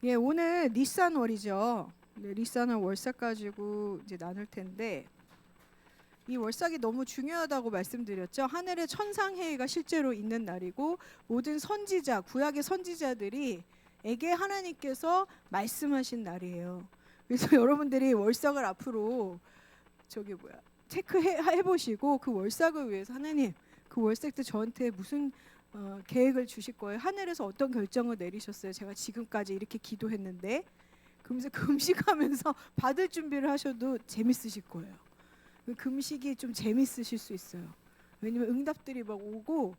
예, 오늘 니산월이죠. 네, 니산월 월삭 가지고 이제 나눌 텐데 이 월삭이 너무 중요하다고 말씀드렸죠. 하늘의 천상회의가 실제로 있는 날이고 모든 선지자, 구약의 선지자들이 에게 하나님께서 말씀하신 날이에요. 그래서 여러분들이 월삭을 앞으로 체크해 보시고 그 월삭을 위해서 하나님 그 월삭 때 저한테 무슨 계획을 주실 거예요. 하늘에서 어떤 결정을 내리셨어요. 제가 지금까지 이렇게 기도했는데 그러면서 금식하면서 받을 준비를 하셔도 재밌으실 거예요. 금식이 좀 재밌으실 수 있어요. 왜냐면 응답들이 막 오고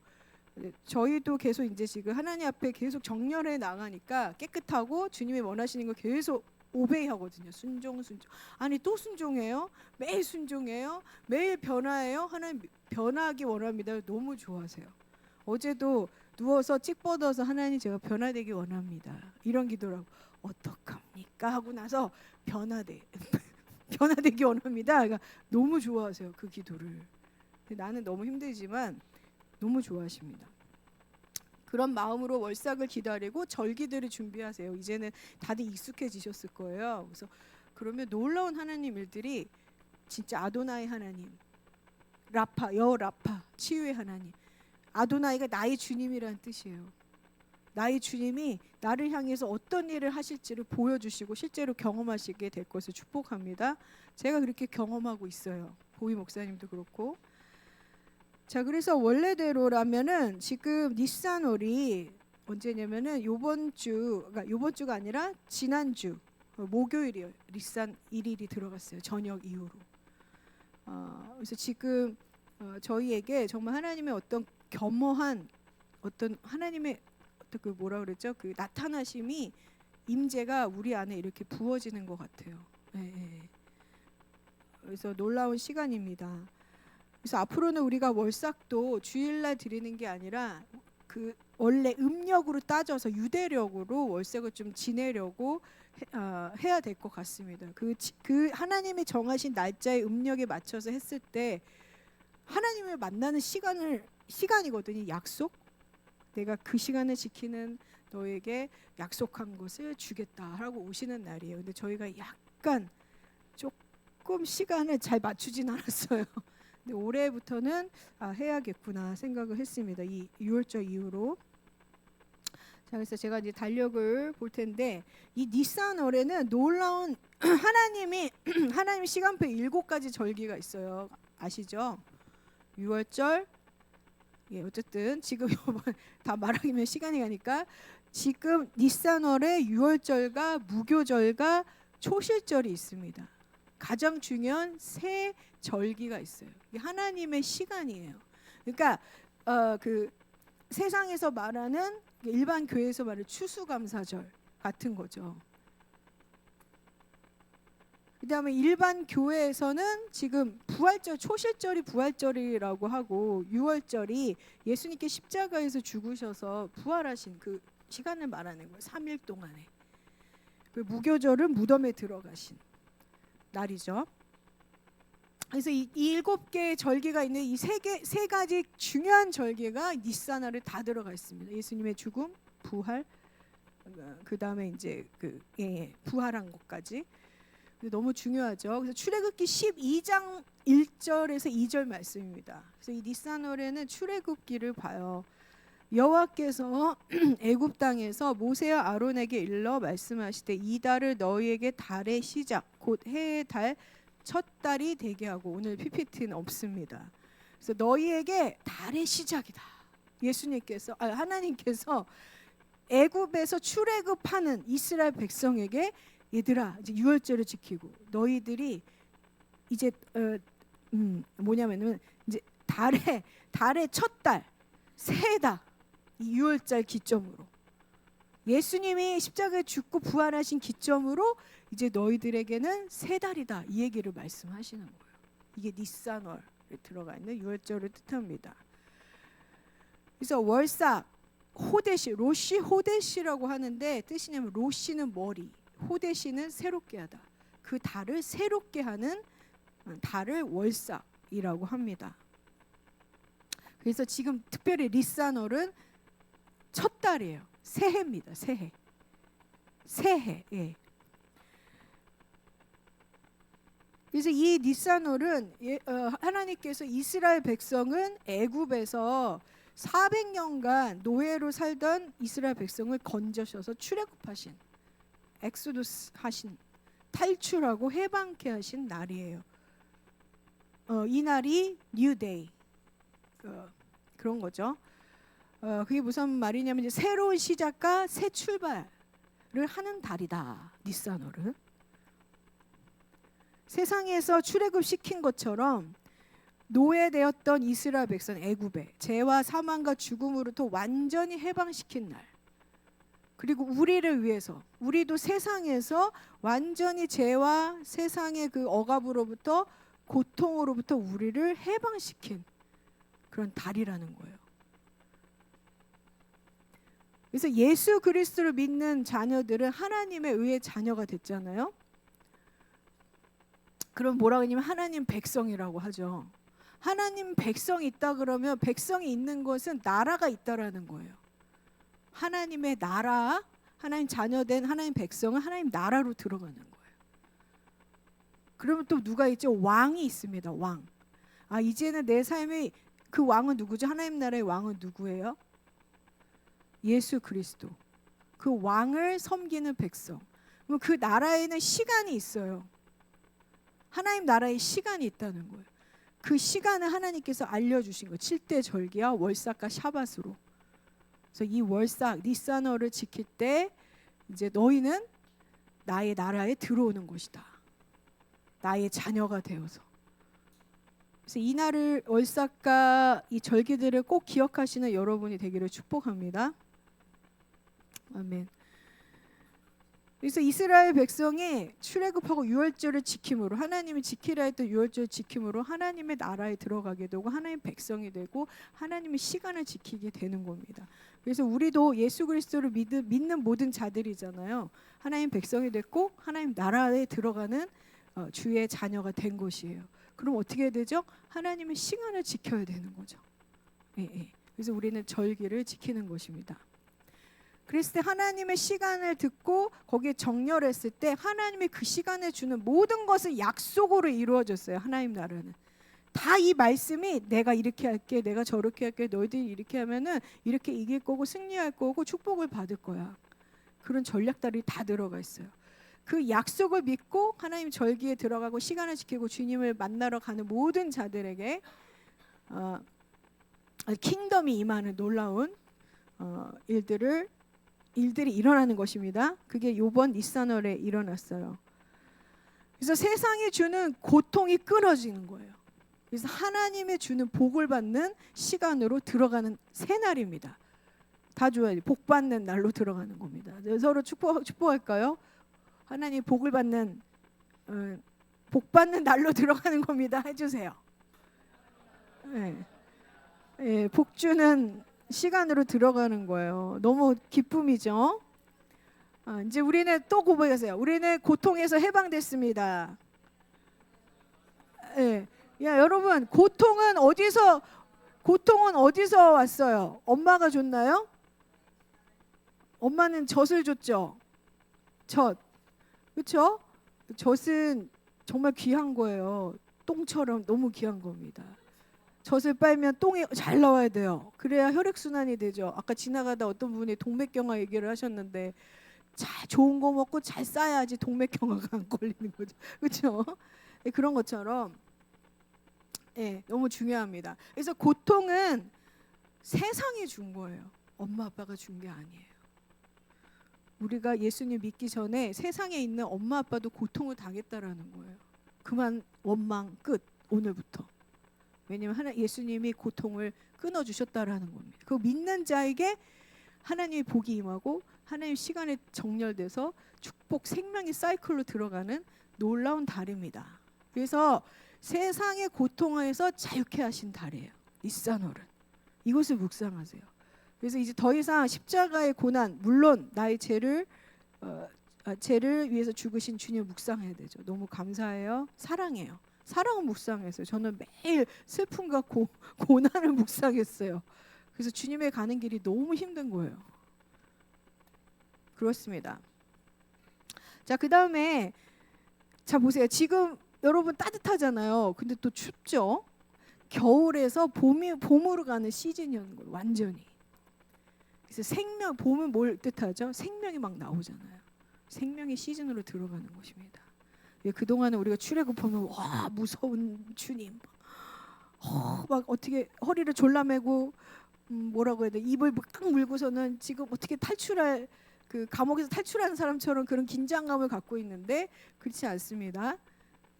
저희도 계속 이제 지금 하나님 앞에 계속 정렬해 나가니까 깨끗하고 주님이 원하시는 거 계속 오베이 하거든요. 순종. 아니 또 순종해요? 매일 순종해요? 매일 변화해요? 하나님 변화하기 원합니다. 너무 좋아하세요. 어제도 누워서 찍 뻗어서 하나님 제가 변화되기 원합니다. 이런 기도라고. 어떡합니까? 하고 나서 변화되기 원합니다. 그러니까 너무 좋아하세요. 그 기도를. 나는 너무 힘들지만 너무 좋아하십니다. 그런 마음으로 월삭을 기다리고 절기들을 준비하세요. 이제는 다들 익숙해지셨을 거예요. 그래서 그러면 놀라운 하나님 일들이 진짜 아도나이 하나님, 라파, 여라파, 치유의 하나님. 아도나이가 나의 주님이라는 뜻이에요. 나의 주님이 나를 향해서 어떤 일을 하실지를 보여주시고 실제로 경험하시게 될 것을 축복합니다. 제가 그렇게 경험하고 있어요. 보이 목사님도 그렇고. 자, 그래서 원래대로라면은 지금 니산월이 언제냐면은 요번 주가 아니라 지난주 목요일이요. 니산 1일이 들어갔어요. 저녁 이후로. 그래서 지금 저희에게 정말 하나님의 어떤 겸허한 어떤 하나님의 어떤 그 뭐라 그랬죠? 그 나타나심이 임재가 우리 안에 이렇게 부어지는 것 같아요. 네. 그래서 놀라운 시간입니다. 그래서 앞으로는 우리가 월삭도 주일날 드리는 게 아니라 그 원래 음력으로 따져서 유대력으로 월삭을 좀 지내려고 해야 될 것 같습니다. 그 하나님이 정하신 날짜의 음력에 맞춰서 했을 때 하나님을 만나는 시간이거든요. 약속. 내가 그 시간을 지키는 너에게 약속한 것을 주겠다라고 오시는 날이에요. 근데 저희가 약간 조금 시간을 잘 맞추진 않았어요. 근데 올해부터는 해야겠구나 생각을 했습니다. 이 6월절 이후로. 자, 그래서 제가 이제 달력을 볼 텐데 이 니산월에는 놀라운 하나님 시간표 7가지 절기가 있어요. 아시죠? 6월절. 예, 어쨌든 지금 다 말하기면 시간이 가니까 지금 니산월에 6월절과 무교절과 초실절이 있습니다. 가장 중요한 세 절기가 있어요. 이게 하나님의 시간이에요. 그러니까 그 세상에서 말하는 일반 교회에서 말하는 추수감사절 같은 거죠. 그다음에 일반 교회에서는 지금 부활절, 초실절이 부활절이라고 하고 6월절이 예수님께 십자가에서 죽으셔서 부활하신 그 시간을 말하는 거예요. 3일 동안에. 그 무교절은 무덤에 들어가신 날이죠. 그래서 이 7개의 절기가 있는 이 세 가지 중요한 절기가 니산월에 다 들어가 있습니다. 예수님의 죽음, 부활, 그 다음에 이제 부활한 것까지. 너무 중요하죠. 그래서 출애굽기 12장 1절에서 2절 말씀입니다. 그래서 이 니산월에는 출애굽기를 봐요. 여호와께서 애굽 땅에서 모세와 아론에게 일러 말씀하시되 이 달을 너희에게 달의 시작 곧 해의 달 첫 달이 되게 하고. 오늘 PPT는 없습니다. 그래서 너희에게 달의 시작이다. 하나님께서 애굽에서 출애굽하는 이스라엘 백성에게 얘들아 이제 6월절을 지키고 너희들이 이제 뭐냐면은 이제 달의 첫 달 새해다. 이 6월절 기점으로 예수님이 십자가에 죽고 부활하신 기점으로 이제 너희들에게는 새 달이다. 이 얘기를 말씀하시는 거예요. 이게 니산월에 들어가 있는 6월절을 뜻합니다. 그래서 월삭, 호데시, 로시 호데시라고 하는데 뜻이냐면 로시는 머리, 호데시는 새롭게 하다. 그 달을 새롭게 하는 달을 월삭이라고 합니다. 그래서 지금 특별히 니산월은 첫 달이에요. 새해입니다. 새해. 새해. 예. 그래서 이 니산월은 하나님께서 이스라엘 백성은 애굽에서 400년간 노예로 살던 이스라엘 백성을 건져셔서 출애굽하신, 엑소도스 하신, 탈출하고 해방케 하신 날이에요. 이 날이 뉴데이, 그런 거죠. 그게 무슨 말이냐면 이제 새로운 시작과 새 출발을 하는 달이다. 니산월은 세상에서 출애굽 시킨 것처럼 노예되었던 이스라엘 백성 애굽에 죄와 사망과 죽음으로부터 완전히 해방시킨 날. 그리고 우리를 위해서, 우리도 세상에서 완전히 죄와 세상의 그 억압으로부터, 고통으로부터 우리를 해방시킨 그런 달이라는 거예요. 그래서 예수 그리스도를 믿는 자녀들은 하나님의 의의 자녀가 됐잖아요. 그럼 뭐라고 하냐면 하나님 백성이라고 하죠. 하나님 백성이 있다 그러면 백성이 있는 것은 나라가 있다라는 거예요. 하나님의 나라, 하나님 자녀된 하나님 백성은 하나님 나라로 들어가는 거예요. 그러면 또 누가 있죠? 왕이 있습니다. 왕. 이제는 내 삶의 그 왕은 누구죠? 하나님 나라의 왕은 누구예요? 예수 그리스도. 그 왕을 섬기는 백성. 그럼 그 나라에는 시간이 있어요. 하나님 나라에 시간이 있다는 거예요. 그 시간을 하나님께서 알려주신 거예요. 7대 절기와 월삭과 샤밧으로. 그래서 이 월삭, 니산월을 지킬 때 이제 너희는 나의 나라에 들어오는 것이다. 나의 자녀가 되어서. 그래서 이 날을, 월삭과 이 절기들을 꼭 기억하시는 여러분이 되기를 축복합니다. 아멘. 그래서 이스라엘 백성이 출애굽하고 유월절을 지킴으로, 하나님이 지키라 했던 유월절을 지킴으로 하나님의 나라에 들어가게 되고 하나님의 백성이 되고 하나님의 시간을 지키게 되는 겁니다. 그래서 우리도 예수 그리스도를 믿는 모든 자들이잖아요. 하나님 백성이 됐고 하나님 나라에 들어가는 주의 자녀가 된 것이에요. 그럼 어떻게 해야 되죠? 하나님의 시간을 지켜야 되는 거죠. 예. 그래서 우리는 절기를 지키는 것입니다. 그랬을 때 하나님의 시간을 듣고 거기에 정렬했을 때 하나님이 그 시간에 주는 모든 것은 약속으로 이루어졌어요. 하나님 나라는 다 이 말씀이 내가 이렇게 할게, 내가 저렇게 할게, 너희들이 이렇게 하면은 이렇게 이길 거고 승리할 거고 축복을 받을 거야. 그런 전략들이 다 들어가 있어요. 그 약속을 믿고 하나님 절기에 들어가고 시간을 지키고 주님을 만나러 가는 모든 자들에게 킹덤이 임하는 놀라운 일들이 일어나는 것입니다. 그게 이번 니산월에 일어났어요. 그래서 세상이 주는 고통이 끊어지는 거예요. 그래서 하나님의 주는 복을 받는 시간으로 들어가는 새날입니다. 다 좋아요. 복 받는 날로 들어가는 겁니다. 서로 축복할까요? 하나님 복을 받는 복 받는 날로 들어가는 겁니다. 해주세요. 네, 복 주는 시간으로 들어가는 거예요. 너무 기쁨이죠. 이제 우리는 또 고백하세요. 우리는 고통에서 해방됐습니다. 네. 야, 여러분, 고통은 어디서 왔어요? 엄마가 줬나요? 엄마는 젖을 줬죠. 젖. 그렇죠? 젖은 정말 귀한 거예요. 똥처럼 너무 귀한 겁니다. 젖을 빨면 똥이 잘 나와야 돼요. 그래야 혈액순환이 되죠. 아까 지나가다 어떤 분이 동맥경화 얘기를 하셨는데 좋은 거 먹고 잘 싸야지 동맥경화가 안 걸리는 거죠. 그렇죠? 그런 것처럼 너무 중요합니다. 그래서 고통은 세상이 준 거예요. 엄마 아빠가 준 게 아니에요. 우리가 예수님 믿기 전에 세상에 있는 엄마 아빠도 고통을 당했다라는 거예요. 그만 원망 끝. 오늘부터. 왜냐하면 예수님이 고통을 끊어주셨다라는 겁니다. 그 믿는 자에게 하나님의 복이 임하고 하나님의 시간에 정렬돼서 축복 생명의 사이클로 들어가는 놀라운 달입니다. 그래서 세상의 고통에서 자유케 하신 달이에요. 니산월은. 이것을 묵상하세요. 그래서 이제 더 이상 십자가의 고난, 물론 나의 죄를 위해서 죽으신 주님을 묵상해야 되죠. 너무 감사해요. 사랑해요. 사랑은 묵상했어요. 저는 매일 슬픔과 고난을 묵상했어요. 그래서 주님의 가는 길이 너무 힘든 거예요. 그렇습니다. 자, 그다음에 자 보세요. 지금 여러분 따뜻하잖아요. 근데 또 춥죠. 겨울에서 봄으로 가는 시즌이었는 거예요. 완전히. 그래서 봄은 뭘 뜻하죠? 생명이 막 나오잖아요. 생명의 시즌으로 들어가는 것입니다. 그동안은 우리가 출애굽하면 와 무서운 주님, 막 어떻게 허리를 졸라매고 뭐라고 해야 돼? 입을 꽉 물고서는 지금 어떻게 탈출할 그 감옥에서 탈출하는 사람처럼 그런 긴장감을 갖고 있는데 그렇지 않습니다.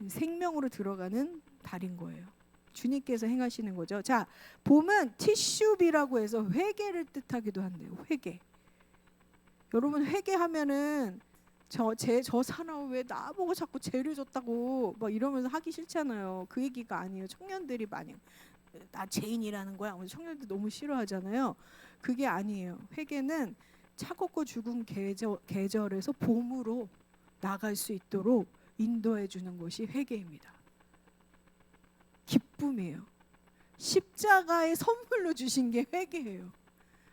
생명으로 들어가는 달인 거예요. 주님께서 행하시는 거죠. 자, 봄은 티슈비라고 해서 회개를 뜻하기도 한대요. 회개. 여러분 회개하면은 저 사람 왜 나보고 자꾸 죄를 졌다고 막 이러면서 하기 싫잖아요. 그 얘기가 아니에요. 청년들이 많이 나 죄인이라는 거야. 청년들 너무 싫어하잖아요. 그게 아니에요. 회개는 차갑고 죽은 계절에서 봄으로 나갈 수 있도록 인도해 주는 것이 회개입니다. 기쁨이에요. 십자가의 선물로 주신 게 회개예요.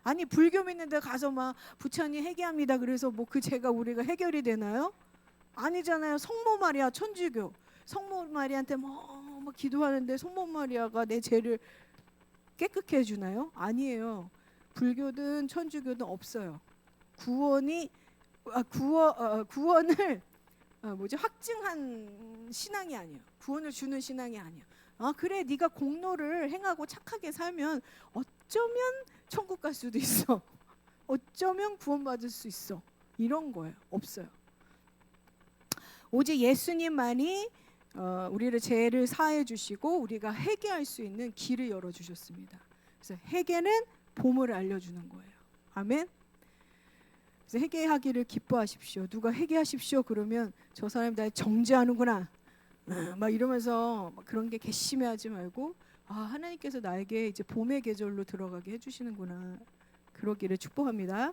아니 불교 믿는 데 가서 막 부처님 회개합니다. 그래서 뭐 그 죄가 우리가 해결이 되나요? 아니잖아요. 성모 마리아 천주교. 성모 마리아한테 막 기도하는데 성모 마리아가 내 죄를 깨끗게 해주나요? 아니에요. 불교든 천주교든 없어요. 구원을 확증한 신앙이 아니에요. 구원을 주는 신앙이 아니에요. 그래 네가 공로를 행하고 착하게 살면 어쩌면 천국 갈 수도 있어. 어쩌면 구원받을 수 있어. 이런 거예요. 없어요. 오직 예수님만이 우리를 죄를 사해 주시고 우리가 회개할 수 있는 길을 열어 주셨습니다. 그래서 회개는 봄을 알려주는 거예요. 아멘. 그래서 회개하기를 기뻐하십시오. 누가 회개하십시오 그러면 저 사람이 날 정죄하는구나 막 이러면서 막 그런 게 괘씸해하지 말고 하나님께서 나에게 이제 봄의 계절로 들어가게 해주시는구나, 그러기를 축복합니다.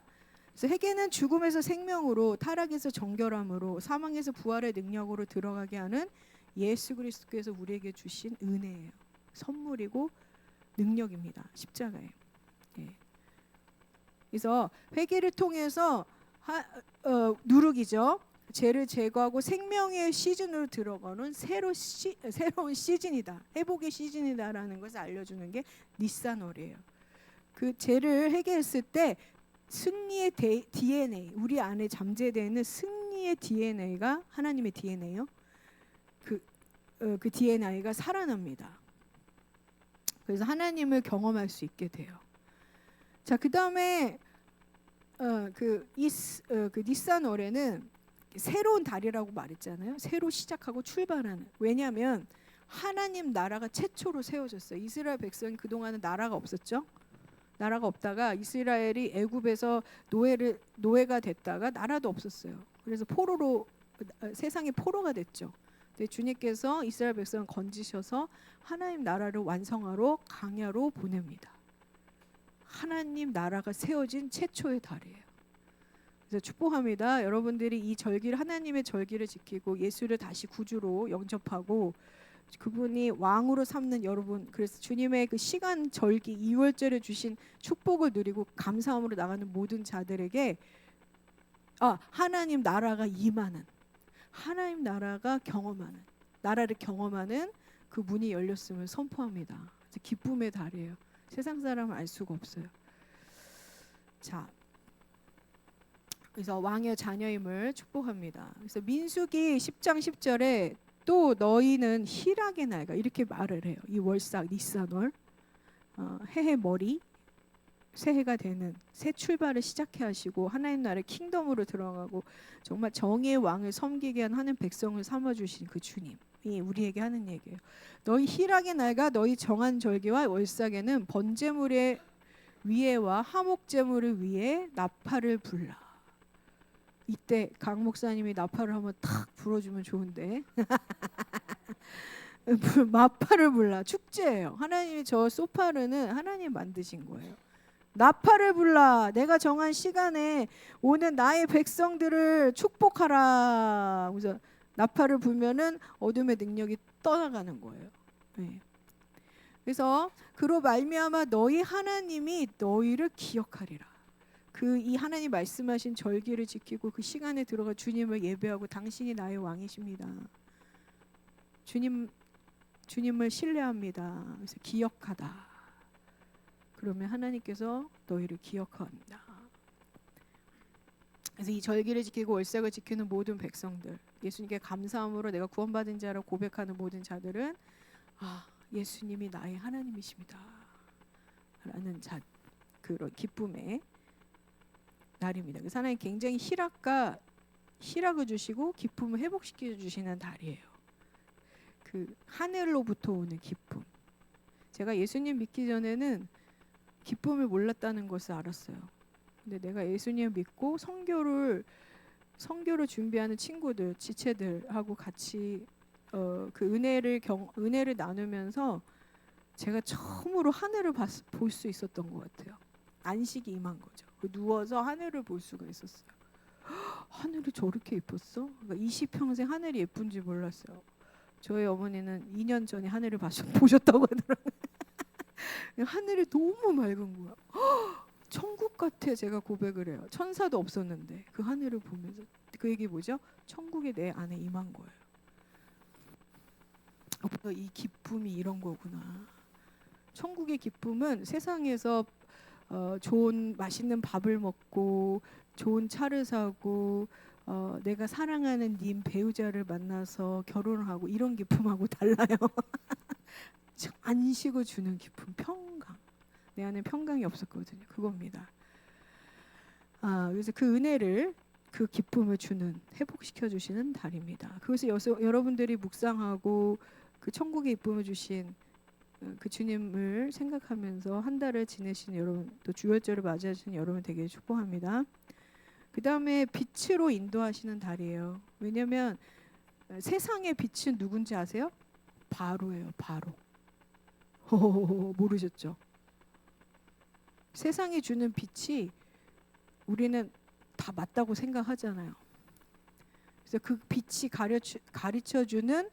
그래서 회개는 죽음에서 생명으로, 타락에서 정결함으로, 사망에서 부활의 능력으로 들어가게 하는 예수 그리스도께서 우리에게 주신 은혜예요. 선물이고 능력입니다. 십자가예요. 예. 그래서 회개를 통해서 누룩이죠. 죄를 제거하고 생명의 시즌으로 들어가는 새로운 시즌이다. 회복의 시즌이다라는 것을 알려주는 게 니산월이에요. 그 죄를 회개했을 때 승리의 DNA, 우리 안에 잠재되는 승리의 DNA가 하나님의 DNA요. 그 DNA가 살아납니다. 그래서 하나님을 경험할 수 있게 돼요. 자, 그 다음에 그 니산월에는 새로운 달이라고 말했잖아요. 새로 시작하고 출발하는. 왜냐하면 하나님 나라가 최초로 세워졌어요. 이스라엘 백성이 그동안은 나라가 없었죠. 나라가 없다가 이스라엘이 애굽에서 노예가 됐다가 나라도 없었어요. 그래서 세상의 포로가 됐죠. 근데 주님께서 이스라엘 백성을 건지셔서 하나님 나라를 완성하러 광야로 보냅니다. 하나님 나라가 세워진 최초의 달이에요. 그래서 축복합니다. 여러분들이 이 절기를, 하나님의 절기를 지키고 예수를 다시 구주로 영접하고 그분이 왕으로 삼는 여러분, 그래서 주님의 그 시간 절기 2월절에 주신 축복을 누리고 감사함으로 나가는 모든 자들에게 하나님 나라가 임하는, 하나님 나라를 경험하는 그 문이 열렸음을 선포합니다. 기쁨의 달이에요. 세상 사람은 알 수가 없어요. 자, 그래서 왕의 자녀임을 축복합니다. 그래서 민수기 10장 10절에 또 너희는 희락의 날과 이렇게 말을 해요. 이 월삭 니산월, 해의 머리, 새해가 되는 새 출발을 시작해 하시고 하나님 나라의 킹덤으로 들어가고 정말 정의의 왕을 섬기게 한 하는 백성을 삼아주신 그 주님이 우리에게 하는 얘기예요. 너희 희락의 날과 너희 정한 절기와 월삭에는 번제물의 위에와 화목제물을 위해 나팔을 불라. 이때 강 목사님이 나팔을 한번 탁 불어주면 좋은데 나팔을 불라. 축제예요. 하나님이 저 소파르는 하나님 만드신 거예요. 나팔을 불라. 내가 정한 시간에 오는 나의 백성들을 축복하라. 그래서 나팔을 불면은 어둠의 능력이 떠나가는 거예요. 네. 그래서 그로 말미암아 너희 하나님이 너희를 기억하리라. 그 이 하나님 말씀하신 절기를 지키고 그 시간에 들어가 주님을 예배하고 당신이 나의 왕이십니다. 주님을 신뢰합니다. 그래서 기억하다. 그러면 하나님께서 너희를 기억합니다. 그래서 이 절기를 지키고 월삭을 지키는 모든 백성들, 예수님께 감사함으로 내가 구원받은 자라 고백하는 모든 자들은 예수님이 나의 하나님이십니다 라는 그런 기쁨의 날입니다. 그래서 하나님 굉장히 희락을 주시고 기쁨을 회복시켜 주시는 달이에요. 그 하늘로부터 오는 기쁨. 제가 예수님 믿기 전에는 기쁨을 몰랐다는 것을 알았어요. 근데 내가 예수님을 믿고 선교를 준비하는 친구들, 지체들하고 같이 그 은혜를 나누면서 제가 처음으로 하늘을 볼 수 있었던 것 같아요. 안식이 임한 거죠. 누워서 하늘을 볼 수가 있었어요. 하늘이 저렇게 예뻤어? 그러니까 20평생 하늘이 예쁜지 몰랐어요. 저희 어머니는 2년 전에 하늘을 보셨다고 하더라고요. 하늘이 너무 맑은 거야. 천국 같아. 제가 고백을 해요. 천사도 없었는데 그 하늘을 보면서 그 얘기 뭐죠? 천국이 내 안에 임한 거예요. 이 기쁨이 이런 거구나. 천국의 기쁨은 세상에서 좋은 맛있는 밥을 먹고 좋은 차를 사고 내가 사랑하는 님 배우자를 만나서 결혼을 하고 이런 기쁨하고 달라요. 안식을 주는 기쁨, 평강. 내 안에 평강이 없었거든요. 그겁니다. 그래서 그 은혜를, 그 기쁨을 회복시켜 주시는 달입니다. 그래서 여러분들이 묵상하고 그 천국의 기쁨을 주신 그 주님을 생각하면서 한 달을 지내신 여러분, 또 주월절을 맞이하시는 여러분 되게 축복합니다. 그 다음에 빛으로 인도하시는 달이에요. 왜냐하면 세상의 빛은 누군지 아세요? 바로예요. 바로. 모르셨죠? 세상이 주는 빛이 우리는 다 맞다고 생각하잖아요. 그래서 그 빛이 가르쳐주는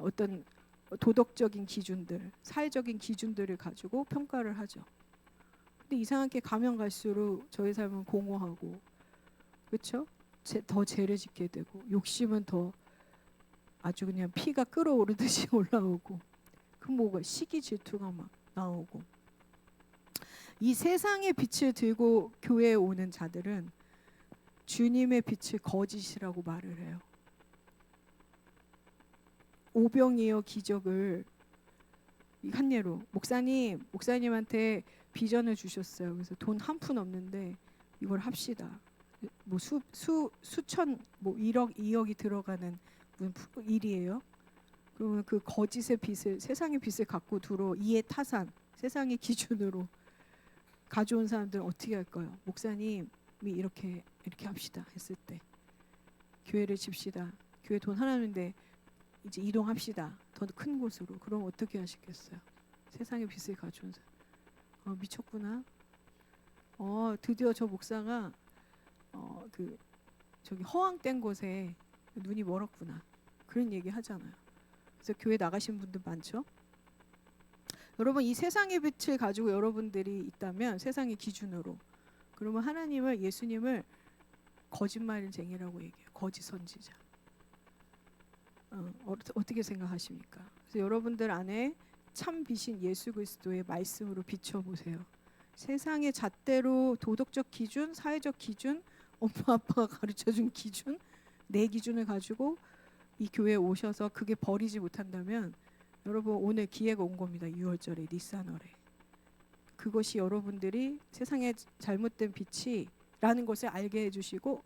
어떤 도덕적인 기준들, 사회적인 기준들을 가지고 평가를 하죠. 근데 이상하게 가면 갈수록 저희 삶은 공허하고, 그렇죠? 더 죄를 짓게 되고, 욕심은 더 아주 그냥 피가 끓어오르듯이 올라오고, 그 뭐가 시기 질투가 막 나오고. 이 세상의 빛을 들고 교회에 오는 자들은 주님의 빛을 거짓이라고 말을 해요. 오병이어 기적을 한 예로 목사님한테 비전을 주셨어요. 그래서 돈 한 푼 없는데 이걸 합시다. 뭐 수천 뭐 1억 2억이 들어가는 일이에요. 그러면 그 거짓의 빛을, 세상의 빛을 갖고 이해 타산, 세상의 기준으로 가져온 사람들은 어떻게 할까요? 목사님이 이렇게 합시다 했을 때, 교회를 집시다. 교회 돈 하나인데 이제 이동합시다. 더 큰 곳으로. 그럼 어떻게 하시겠어요? 세상의 빛을 가져온 사람. 미쳤구나. 드디어 저 목사가 저기 허황된 곳에 눈이 멀었구나. 그런 얘기 하잖아요. 그래서 교회 나가신 분들 많죠. 여러분, 이 세상의 빛을 가지고 여러분들이 있다면, 세상의 기준으로, 그러면 하나님을, 예수님을 거짓말쟁이라고 얘기해요. 거짓 선지자. 어떻게 생각하십니까? 그래서 여러분들 안에 참 빛인 예수 그리스도의 말씀으로 비춰보세요. 세상의 잣대로 도덕적 기준, 사회적 기준, 엄마 아빠가 가르쳐준 기준, 내 기준을 가지고 이 교회에 오셔서 그게 버리지 못한다면, 여러분 오늘 기회가 온 겁니다. 6월절에 니산월에. 그것이 여러분들이 세상의 잘못된 빛이라는 것을 알게 해주시고,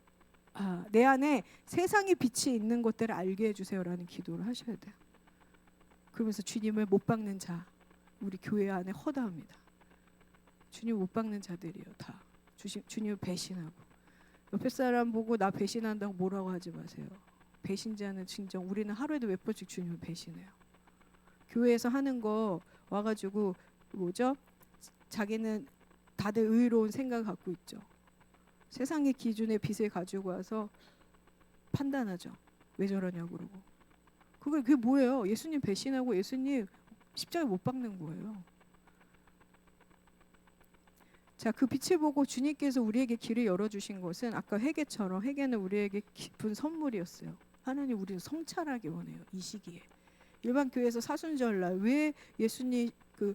내 안에 세상의 빛이 있는 것들을 알게 해주세요라는 기도를 하셔야 돼요. 그러면서 주님을 못 박는 자, 우리 교회 안에 허다합니다. 주님 못 박는 자들이에요. 다 주님을 배신하고. 옆에 사람 보고 나 배신한다고 뭐라고 하지 마세요. 배신자는 진정, 우리는 하루에도 몇 번씩 주님을 배신해요. 교회에서 하는 거 와가지고 뭐죠? 자기는 다들 의로운 생각을 갖고 있죠. 세상의 기준의 빛을 가지고 와서 판단하죠. 왜 저러냐고 그러고. 그게 뭐예요? 예수님 배신하고 예수님 십자가에 못 박는 거예요. 자, 그 빛을 보고 주님께서 우리에게 길을 열어주신 것은 아까 회개처럼 회개는 우리에게 깊은 선물이었어요. 하나님 우리를 성찰하기 원해요. 이 시기에. 일반 교회에서 사순절날 왜 예수님 그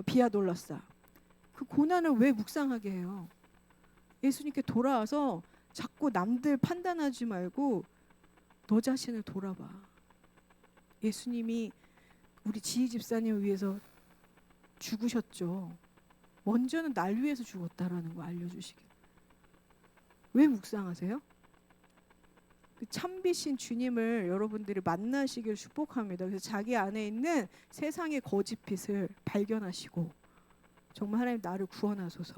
비아 돌라사 그 고난을 왜 묵상하게 해요? 예수님께 돌아와서 자꾸 남들 판단하지 말고 너 자신을 돌아봐. 예수님이 우리 지희 집사님을 위해서 죽으셨죠. 먼저는 날 위해서 죽었다라는 거 알려주시게. 왜 묵상하세요? 그 참비신 주님을 여러분들이 만나시길 축복합니다. 그래서 자기 안에 있는 세상의 거짓 빛을 발견하시고 정말 하나님 나를 구원하소서.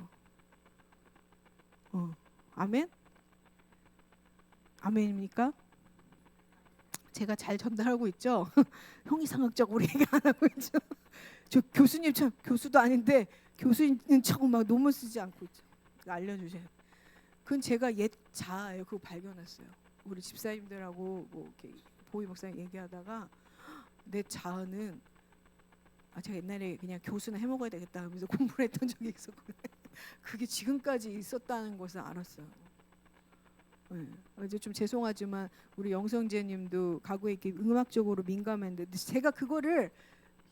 아멘? 아멘입니까? 제가 잘 전달하고 있죠? 형이상학적으로 얘기 안 하고 있죠? 저 교수님 참 교수도 아닌데 교수인 척 막 논문 쓰지 않고 있죠. 알려주세요. 그건 제가 옛 자아예요. 그거 발견했어요. 우리 집사님들하고 뭐 이렇게 보희 목사님 얘기하다가 내 자아는 제가 옛날에 그냥 교수나 해먹어야 되겠다 하면서 공부를 했던 적이 있었거든요. 그게 지금까지 있었다는 것을 알았어요. 네. 이제 좀 죄송하지만 우리 영성재님도 과거에 이렇게 음악적으로 민감했는데 제가 그거를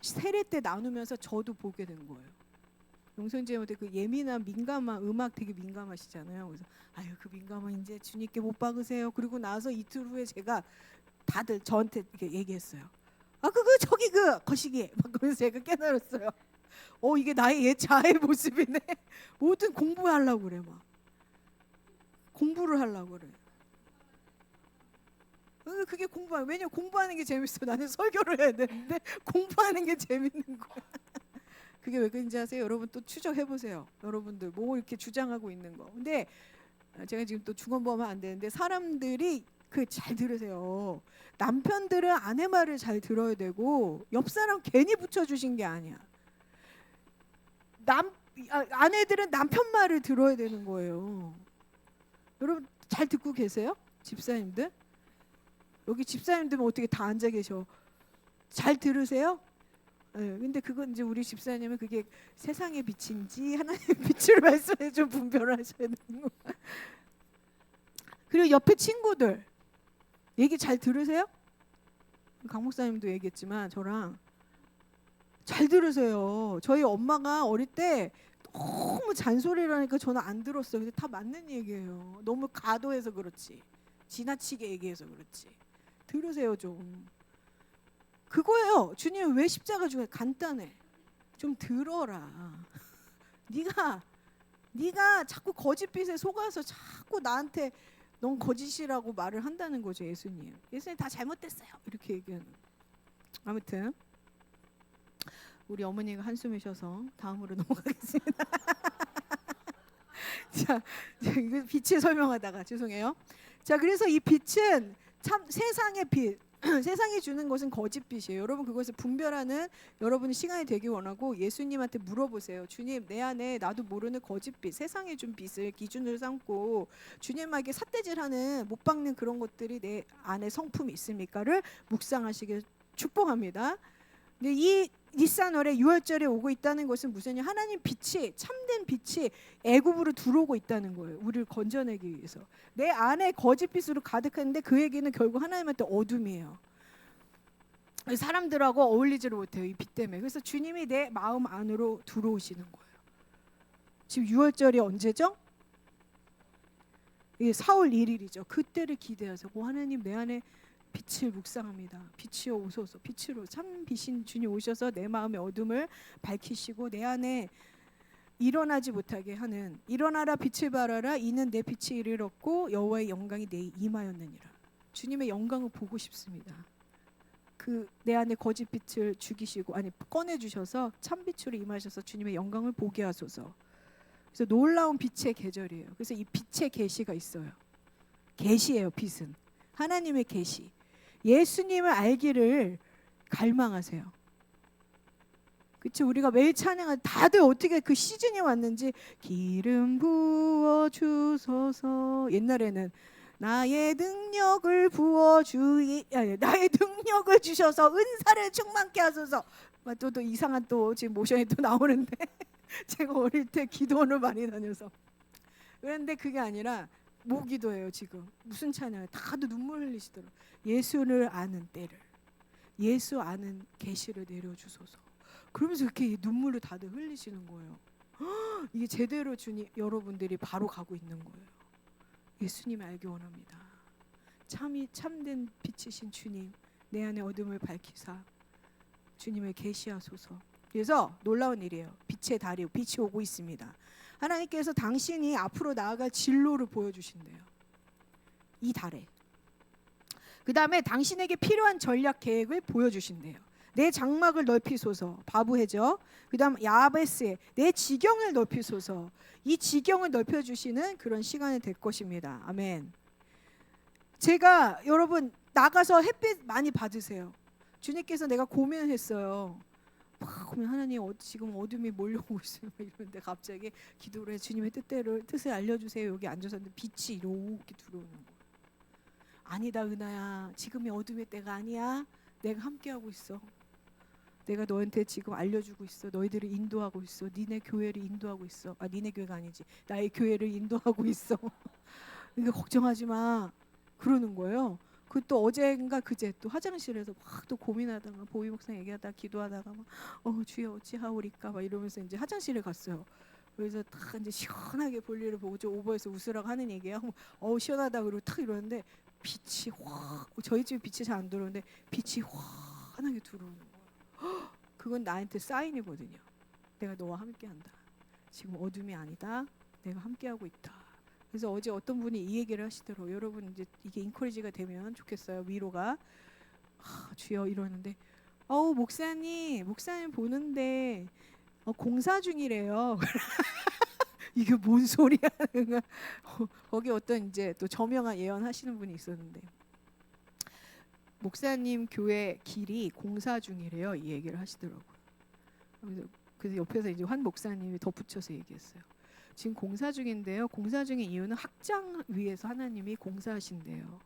세례 때 나누면서 저도 보게 된 거예요. 영성재님한테 그 예민한 민감한 음악 되게 민감하시잖아요. 그래서 아유 그 민감은 이제 주님께 못 박으세요. 그리고 나서 이틀 후에 제가 다들 저한테 이렇게 얘기했어요. 그거 저기 그 거시기 막 그러면서 제가 깨달았어요. 이게 나의 옛 자아의 모습이네. 뭐든 공부하려고 그래 막. 공부를 하려고 그래. 그게 왜냐면 공부하는 게 재밌어. 나는 설교를 해야 되는데 공부하는 게 재밌는 거야. 그게 왜 그런지 아세요? 여러분 또 추적해 보세요. 여러분들 뭐 이렇게 주장하고 있는 거. 근데 제가 지금 또 중언부언하면 안 되는데 사람들이 잘 들으세요. 남편들은 아내 말을 잘 들어야 되고 옆 사람 괜히 붙여주신 게 아니야. 아내들은 남편 말을 들어야 되는 거예요. 여러분 잘 듣고 계세요? 집사님들? 여기 집사님들은 어떻게 다 앉아 계셔? 잘 들으세요? 네, 근데 그건 이제 우리 집사님은 그게 세상의 빛인지 하나님의 빛을 말씀해 좀 분별을 하셔야 되는 거. 그리고 옆에 친구들 얘기 잘 들으세요? 강 목사님도 얘기했지만 저랑 잘 들으세요. 저희 엄마가 어릴 때 너무 잔소리를 하니까 저는 안 들었어요. 근데 다 맞는 얘기예요. 너무 과도해서 그렇지. 지나치게 얘기해서 그렇지. 들으세요 좀. 그거예요. 주님 왜 십자가 중에 간단해. 좀 들어라. 네가 자꾸 거짓빛에 속아서 자꾸 나한테 넌 거짓이라고 말을 한다는 거죠. 예수님 다 잘못됐어요. 이렇게 얘기하는. 아무튼 우리 어머니가 한숨을 쉬어서 다음으로 넘어가겠습니다. 자, 이거 빛을 설명하다가 죄송해요. 자, 그래서 이 빛은 참 세상의 빛. 세상이 주는 것은 거짓빛이에요. 여러분 그것을 분별하는 여러분의 시간이 되기 원하고 예수님한테 물어보세요. 주님 내 안에 나도 모르는 거짓빛 세상이 준 빛을 기준으로 삼고 주님에게 삿대질하는 못 박는 그런 것들이 내 안에 성품이 있습니까를 묵상하시길 축복합니다. 근데 이 니산월에 6월절에 오고 있다는 것은 무슨 하나님 빛이 참된 빛이 애굽으로 들어오고 있다는 거예요. 우리를 건져내기 위해서. 내 안에 거짓빛으로 가득했는데 그 얘기는 결국 하나님한테 어둠이에요. 사람들하고 어울리지를 못해요. 이 빛 때문에. 그래서 주님이 내 마음 안으로 들어오시는 거예요. 지금 6월절이 언제죠? 이게 4월 1일이죠. 그때를 기대하세요. 하나님 내 안에 빛을 묵상합니다. 빛이여 오소서. 빛으로 참 빛인 주님 오셔서 내 마음의 어둠을 밝히시고 내 안에 일어나지 못하게 하는 일어나라 빛을 발하라 이는 내 빛이 이르렀고 여호와의 영광이 내 임하였느니라. 주님의 영광을 보고 싶습니다. 내 안에 거짓 빛을 죽이시고 꺼내 주셔서 참 빛으로 임하셔서 주님의 영광을 보게 하소서. 그래서 놀라운 빛의 계절이에요. 그래서 이 빛의 계시가 있어요. 계시예요. 빛은 하나님의 계시. 예수님을 알기를 갈망하세요. 그렇죠? 우리가 매일 찬양할 다들 어떻게 그 시즌이 왔는지 기름 부어 주소서. 옛날에는 나의 능력을 나의 능력을 주셔서 은사를 충만케 하소서. 또 이상한 또 지금 모션이 또 나오는데 제가 어릴 때 기도원을 많이 다녀서. 그런데 그게 아니라 모기도예요. 지금 무슨 찬양을 다들 눈물 흘리시더라고요. 예수를 아는 때를, 예수 아는 계시를 내려주소서. 그러면서 이렇게 눈물을 다들 흘리시는 거예요. 이게 제대로 주님 여러분들이 바로 가고 있는 거예요. 예수님 알기 원합니다. 참된 빛이신 주님, 내 안에 어둠을 밝히사 주님을 계시하소서. 그래서 놀라운 일이에요. 빛의 달이, 빛이 오고 있습니다. 하나님께서 당신이 앞으로 나아갈 진로를 보여주신대요. 이 달에. 그 다음에 당신에게 필요한 전략 계획을 보여주신대요. 내 장막을 넓히소서. 바브해죠. 그 다음 야베스에 내 지경을 넓히소서. 이 지경을 넓혀주시는 그런 시간이 될 것입니다. 아멘. 제가 여러분 나가서 햇빛 많이 받으세요. 주님께서 내가 고민을 했어요. 막 고민, 하나님 지금 어둠이 몰려오고 있어요. 이러는데 갑자기 기도를 해. 주님의 뜻을 알려주세요. 여기 앉아서 있는데 빛이 이렇게 들어오는 거예요. 아니다 은하야, 지금이 어둠의 때가 아니야. 내가 함께하고 있어. 내가 너한테 지금 알려주고 있어. 너희들을 인도하고 있어. 니네 교회를 인도하고 있어. 아, 니네 교회가 아니지. 나의 교회를 인도하고 있어. 그러니까 걱정하지 마. 그러는 거예요. 그 또 어제인가 그제 또 화장실에서 막 또 고민하다가 보희 목사 얘기하다가 기도하다가 막 주여 어찌하오리까 막 이러면서 이제 화장실에 갔어요. 그래서 딱 이제 시원하게 볼일을 보고 좀 오버해서 웃으라고 하는 얘기야. 시원하다 그러고 탁 이러는데 빛이 확, 저희 집에 빛이 잘 안 들어오는데 빛이 환하게 들어오는 거예요. 그건 나한테 사인이거든요. 내가 너와 함께한다. 지금 어둠이 아니다. 내가 함께하고 있다. 그래서 어제 어떤 분이 이 얘기를 하시더라고요. 여러분 이제 이게 인커리지가 되면 좋겠어요. 위로가. 주여 이러는데 목사님 보는데 공사 중이래요. 이게 뭔 소리야? 거기 어떤 이제 또 저명한 예언하시는 분이 있었는데 목사님 교회 길이 공사 중이래요. 이 얘기를 하시더라고요. 그래서 옆에서 이제 환 목사님이 덧붙여서 얘기했어요. 지금 공사 중인데요. 공사 중인 이유는 확장 위해서 하나님이 공사하신대요.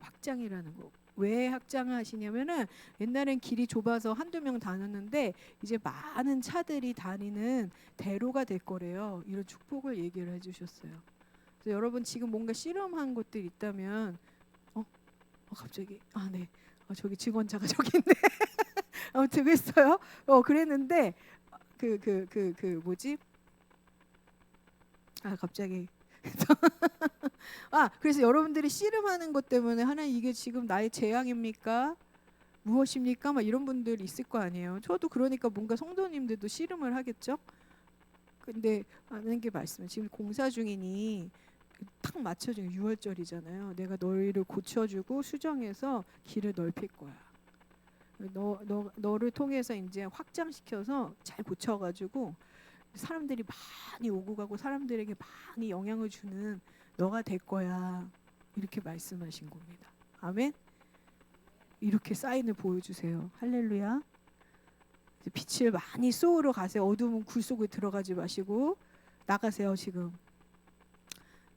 확장이라는 거. 왜 확장을 하시냐면은 옛날엔 길이 좁아서 한두 명 다녔는데 이제 많은 차들이 다니는 대로가 될 거래요. 이런 축복을 얘기를 해주셨어요. 그래서 여러분 지금 뭔가 실험한 것들 있다면 갑자기 네. 저기 직원차가 저기 있네. 아무튼 그랬어요. 그랬는데 뭐지? 갑자기 그래서 여러분들이 씨름하는 것 때문에 하나님 이게 지금 나의 재앙입니까? 무엇입니까? 막 이런 분들이 있을 거 아니에요. 저도 그러니까 뭔가 성도님들도 씨름을 하겠죠. 근데 하는 게 말씀은 지금 공사 중이니 딱 맞춰준 6월절이잖아요. 내가 너희를 고쳐주고 수정해서 길을 넓힐 거야. 너를 통해서 이제 확장시켜서 잘 고쳐가지고 사람들이 많이 오고 가고 사람들에게 많이 영향을 주는 너가 될 거야. 이렇게 말씀하신 겁니다. 아멘. 이렇게 사인을 보여주세요. 할렐루야. 빛을 많이 쏘으러 가세요. 어두운 굴 속에 들어가지 마시고 나가세요. 지금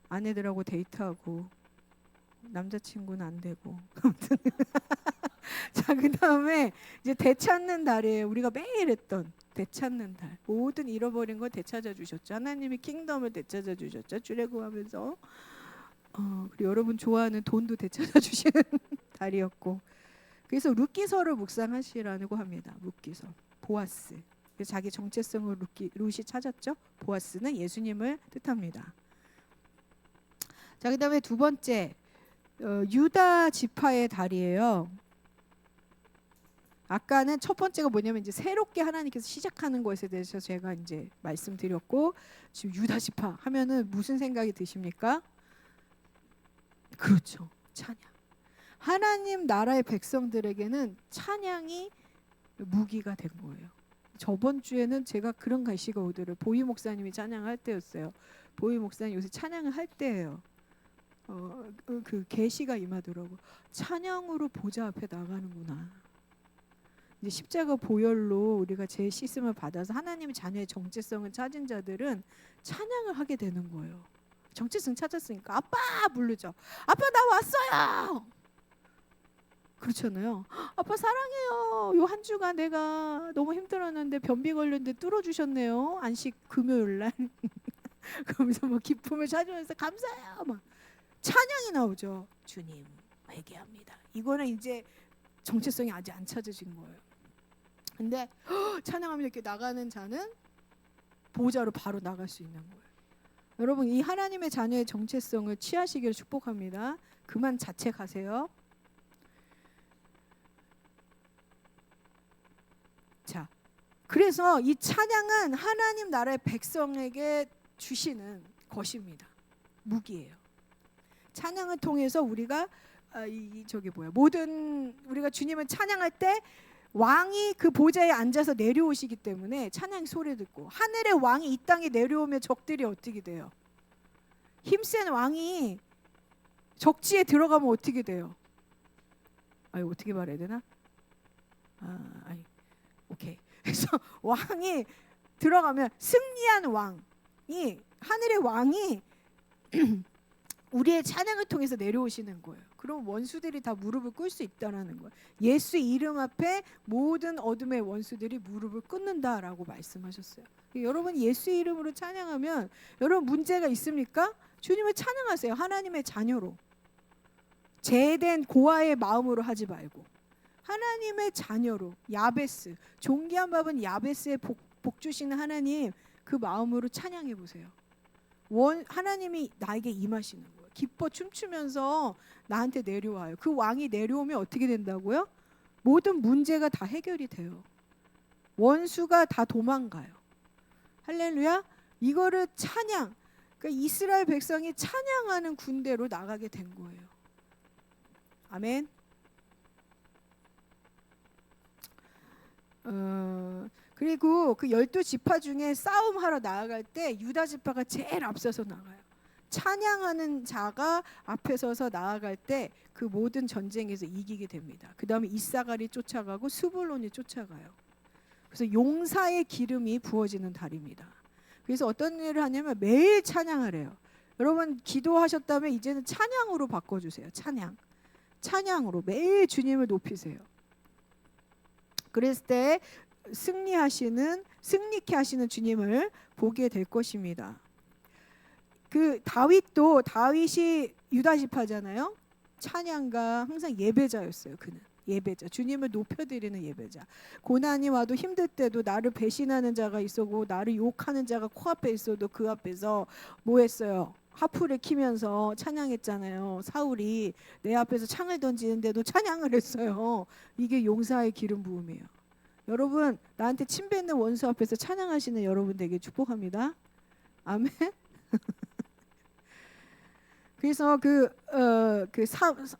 아내들하고 데이트하고 남자친구는 안 되고 아무튼 자, 그 다음에 이제 되찾는 달이에요. 우리가 매일 했던 되찾는 달. 모든 잃어버린 걸 되찾아 주셨죠. 하나님이 킹덤을 되찾아 주셨죠. 출애굽하면서 그리고 여러분 좋아하는 돈도 되찾아 주시는 달이었고. 그래서 룻기서를 묵상하시라고 합니다. 룻기서. 보아스. 그래서 자기 정체성을 룻이 찾았죠. 보아스는 예수님을 뜻합니다. 자, 그다음에 두 번째 유다 지파의 달이에요. 아까는 첫 번째가 뭐냐면 이제 새롭게 하나님께서 시작하는 것에 대해서 제가 이제 말씀드렸고 지금 유다 지파 하면은 무슨 생각이 드십니까? 그렇죠. 찬양. 하나님 나라의 백성들에게는 찬양이 무기가 된 거예요. 저번 주에는 제가 그런 계시가 오더라고요. 보희 목사님이 찬양할 때였어요. 보희 목사님 요새 찬양을 할 때예요. 그 계시가 임하더라고. 찬양으로 보좌 앞에 나가는구나. 이제 십자가 보혈로 우리가 제 씻음을 받아서 하나님의 자녀의 정체성을 찾은 자들은 찬양을 하게 되는 거예요. 정체성 찾았으니까 아빠 부르죠. 아빠 나 왔어요. 그렇잖아요. 아빠 사랑해요. 요 한 주간 내가 너무 힘들었는데 변비 걸렸는데 뚫어주셨네요. 안식 금요일 날. 그러면서 뭐 기쁨을 찾으면서 감사해요. 막 찬양이 나오죠. 주님 회개합니다. 이거는 이제 정체성이 아직 안 찾아진 거예요. 근데 찬양하면 이렇게 나가는 자는 보호자로 바로 나갈 수 있는 거예요. 여러분 이 하나님의 자녀의 정체성을 취하시기를 축복합니다. 그만 자책하세요. 자, 그래서 이 찬양은 하나님 나라의 백성에게 주시는 것입니다. 무기예요. 찬양을 통해서 우리가 모든 우리가 주님을 찬양할 때 왕이 그 보좌에 앉아서 내려오시기 때문에 찬양 소리 듣고 하늘의 왕이 이 땅에 내려오면 적들이 어떻게 돼요? 힘센 왕이 적지에 들어가면 어떻게 돼요? 어떻게 말해야 되나? 오케이. 그래서 왕이 들어가면 승리한 왕이 하늘의 왕이 우리의 찬양을 통해서 내려오시는 거예요. 그럼 원수들이 다 무릎을 꿇을 수 있다라는 거예요. 예수 이름 앞에 모든 어둠의 원수들이 무릎을 꿇는다라고 말씀하셨어요. 여러분 예수 이름으로 찬양하면 여러분 문제가 있습니까? 주님을 찬양하세요. 하나님의 자녀로. 죄된 고아의 마음으로 하지 말고 하나님의 자녀로 야베스 존귀한 밥은 야베스의 복 주시는 하나님 그 마음으로 찬양해 보세요. 하나님이 나에게 임하시는 거예요. 기뻐 춤추면서 나한테 내려와요. 그 왕이 내려오면 어떻게 된다고요? 모든 문제가 다 해결이 돼요. 원수가 다 도망가요. 할렐루야. 이거를 찬양, 그러니까 이스라엘 백성이 찬양하는 군대로 나가게 된 거예요. 아멘. 그리고 그 12지파 중에 싸움하러 나아갈 때 유다 지파가 제일 앞서서 나가요. 찬양하는 자가 앞에 서서 나아갈 때 그 모든 전쟁에서 이기게 됩니다. 그 다음에 이사갈이 쫓아가고 스불론이 쫓아가요. 그래서 용사의 기름이 부어지는 달입니다. 그래서 어떤 일을 하냐면 매일 찬양하래요. 여러분 기도하셨다면 이제는 찬양으로 바꿔주세요. 찬양으로 매일 주님을 높이세요. 그랬을 때 승리케 하시는 주님을 보게 될 것입니다. 그 다윗이 유다 지파잖아요. 찬양가 항상 예배자였어요. 그는 예배자, 주님을 높여드리는 예배자. 고난이 와도 힘들 때도 나를 배신하는 자가 있었고 나를 욕하는 자가 코앞에 있어도 그 앞에서 뭐 했어요? 하프를 키면서 찬양했잖아요. 사울이 내 앞에서 창을 던지는데도 찬양을 했어요. 이게 용사의 기름 부음이에요. 여러분 나한테 침 뱉는 원수 앞에서 찬양하시는 여러분 되게 축복합니다. 아멘. 그래서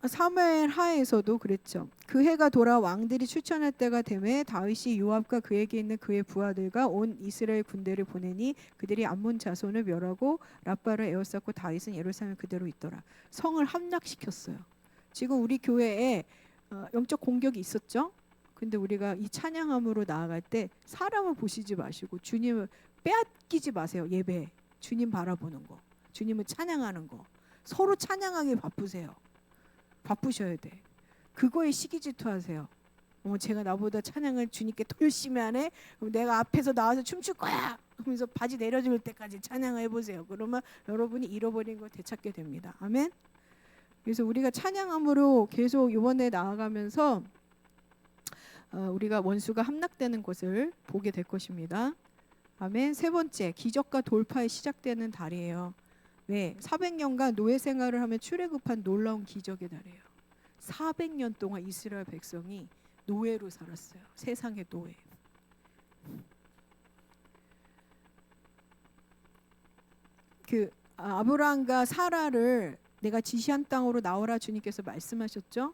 사무엘 하에서도 그랬죠. 그 해가 돌아 왕들이 출전할 때가 되매 다윗이 요압과 그에게 있는 그의 부하들과 온 이스라엘 군대를 보내니 그들이 암몬 자손을 멸하고 라빠를 에워쌌고 다윗은 예루살렘에 그대로 있더라. 성을 함락시켰어요. 지금 우리 교회에 영적 공격이 있었죠. 근데 우리가 이 찬양함으로 나아갈 때 사람을 보시지 마시고 주님을 빼앗기지 마세요. 예배, 주님 바라보는 거, 주님을 찬양하는 거. 서로 찬양하기 바쁘셔야 돼. 그거에 시기질투하세요. 제가 나보다 찬양을 주님께 더 열심히 하네. 그럼 내가 앞에서 나와서 춤출 거야. 그러면서 바지 내려줄 때까지 찬양을 해보세요. 그러면 여러분이 잃어버린 걸 되찾게 됩니다. 아멘. 그래서 우리가 찬양함으로 계속 이번에 나아가면서 우리가 원수가 함락되는 것을 보게 될 것입니다. 아멘. 세 번째, 기적과 돌파에 시작되는 달이에요. 왜? 400년간 노예 생활을 하며 출애굽한 놀라운 기적의 달이에요. 400년 동안 이스라엘 백성이 노예로 살았어요. 세상의 노예. 아브라함과 사라를 내가 지시한 땅으로 나오라 주님께서 말씀하셨죠.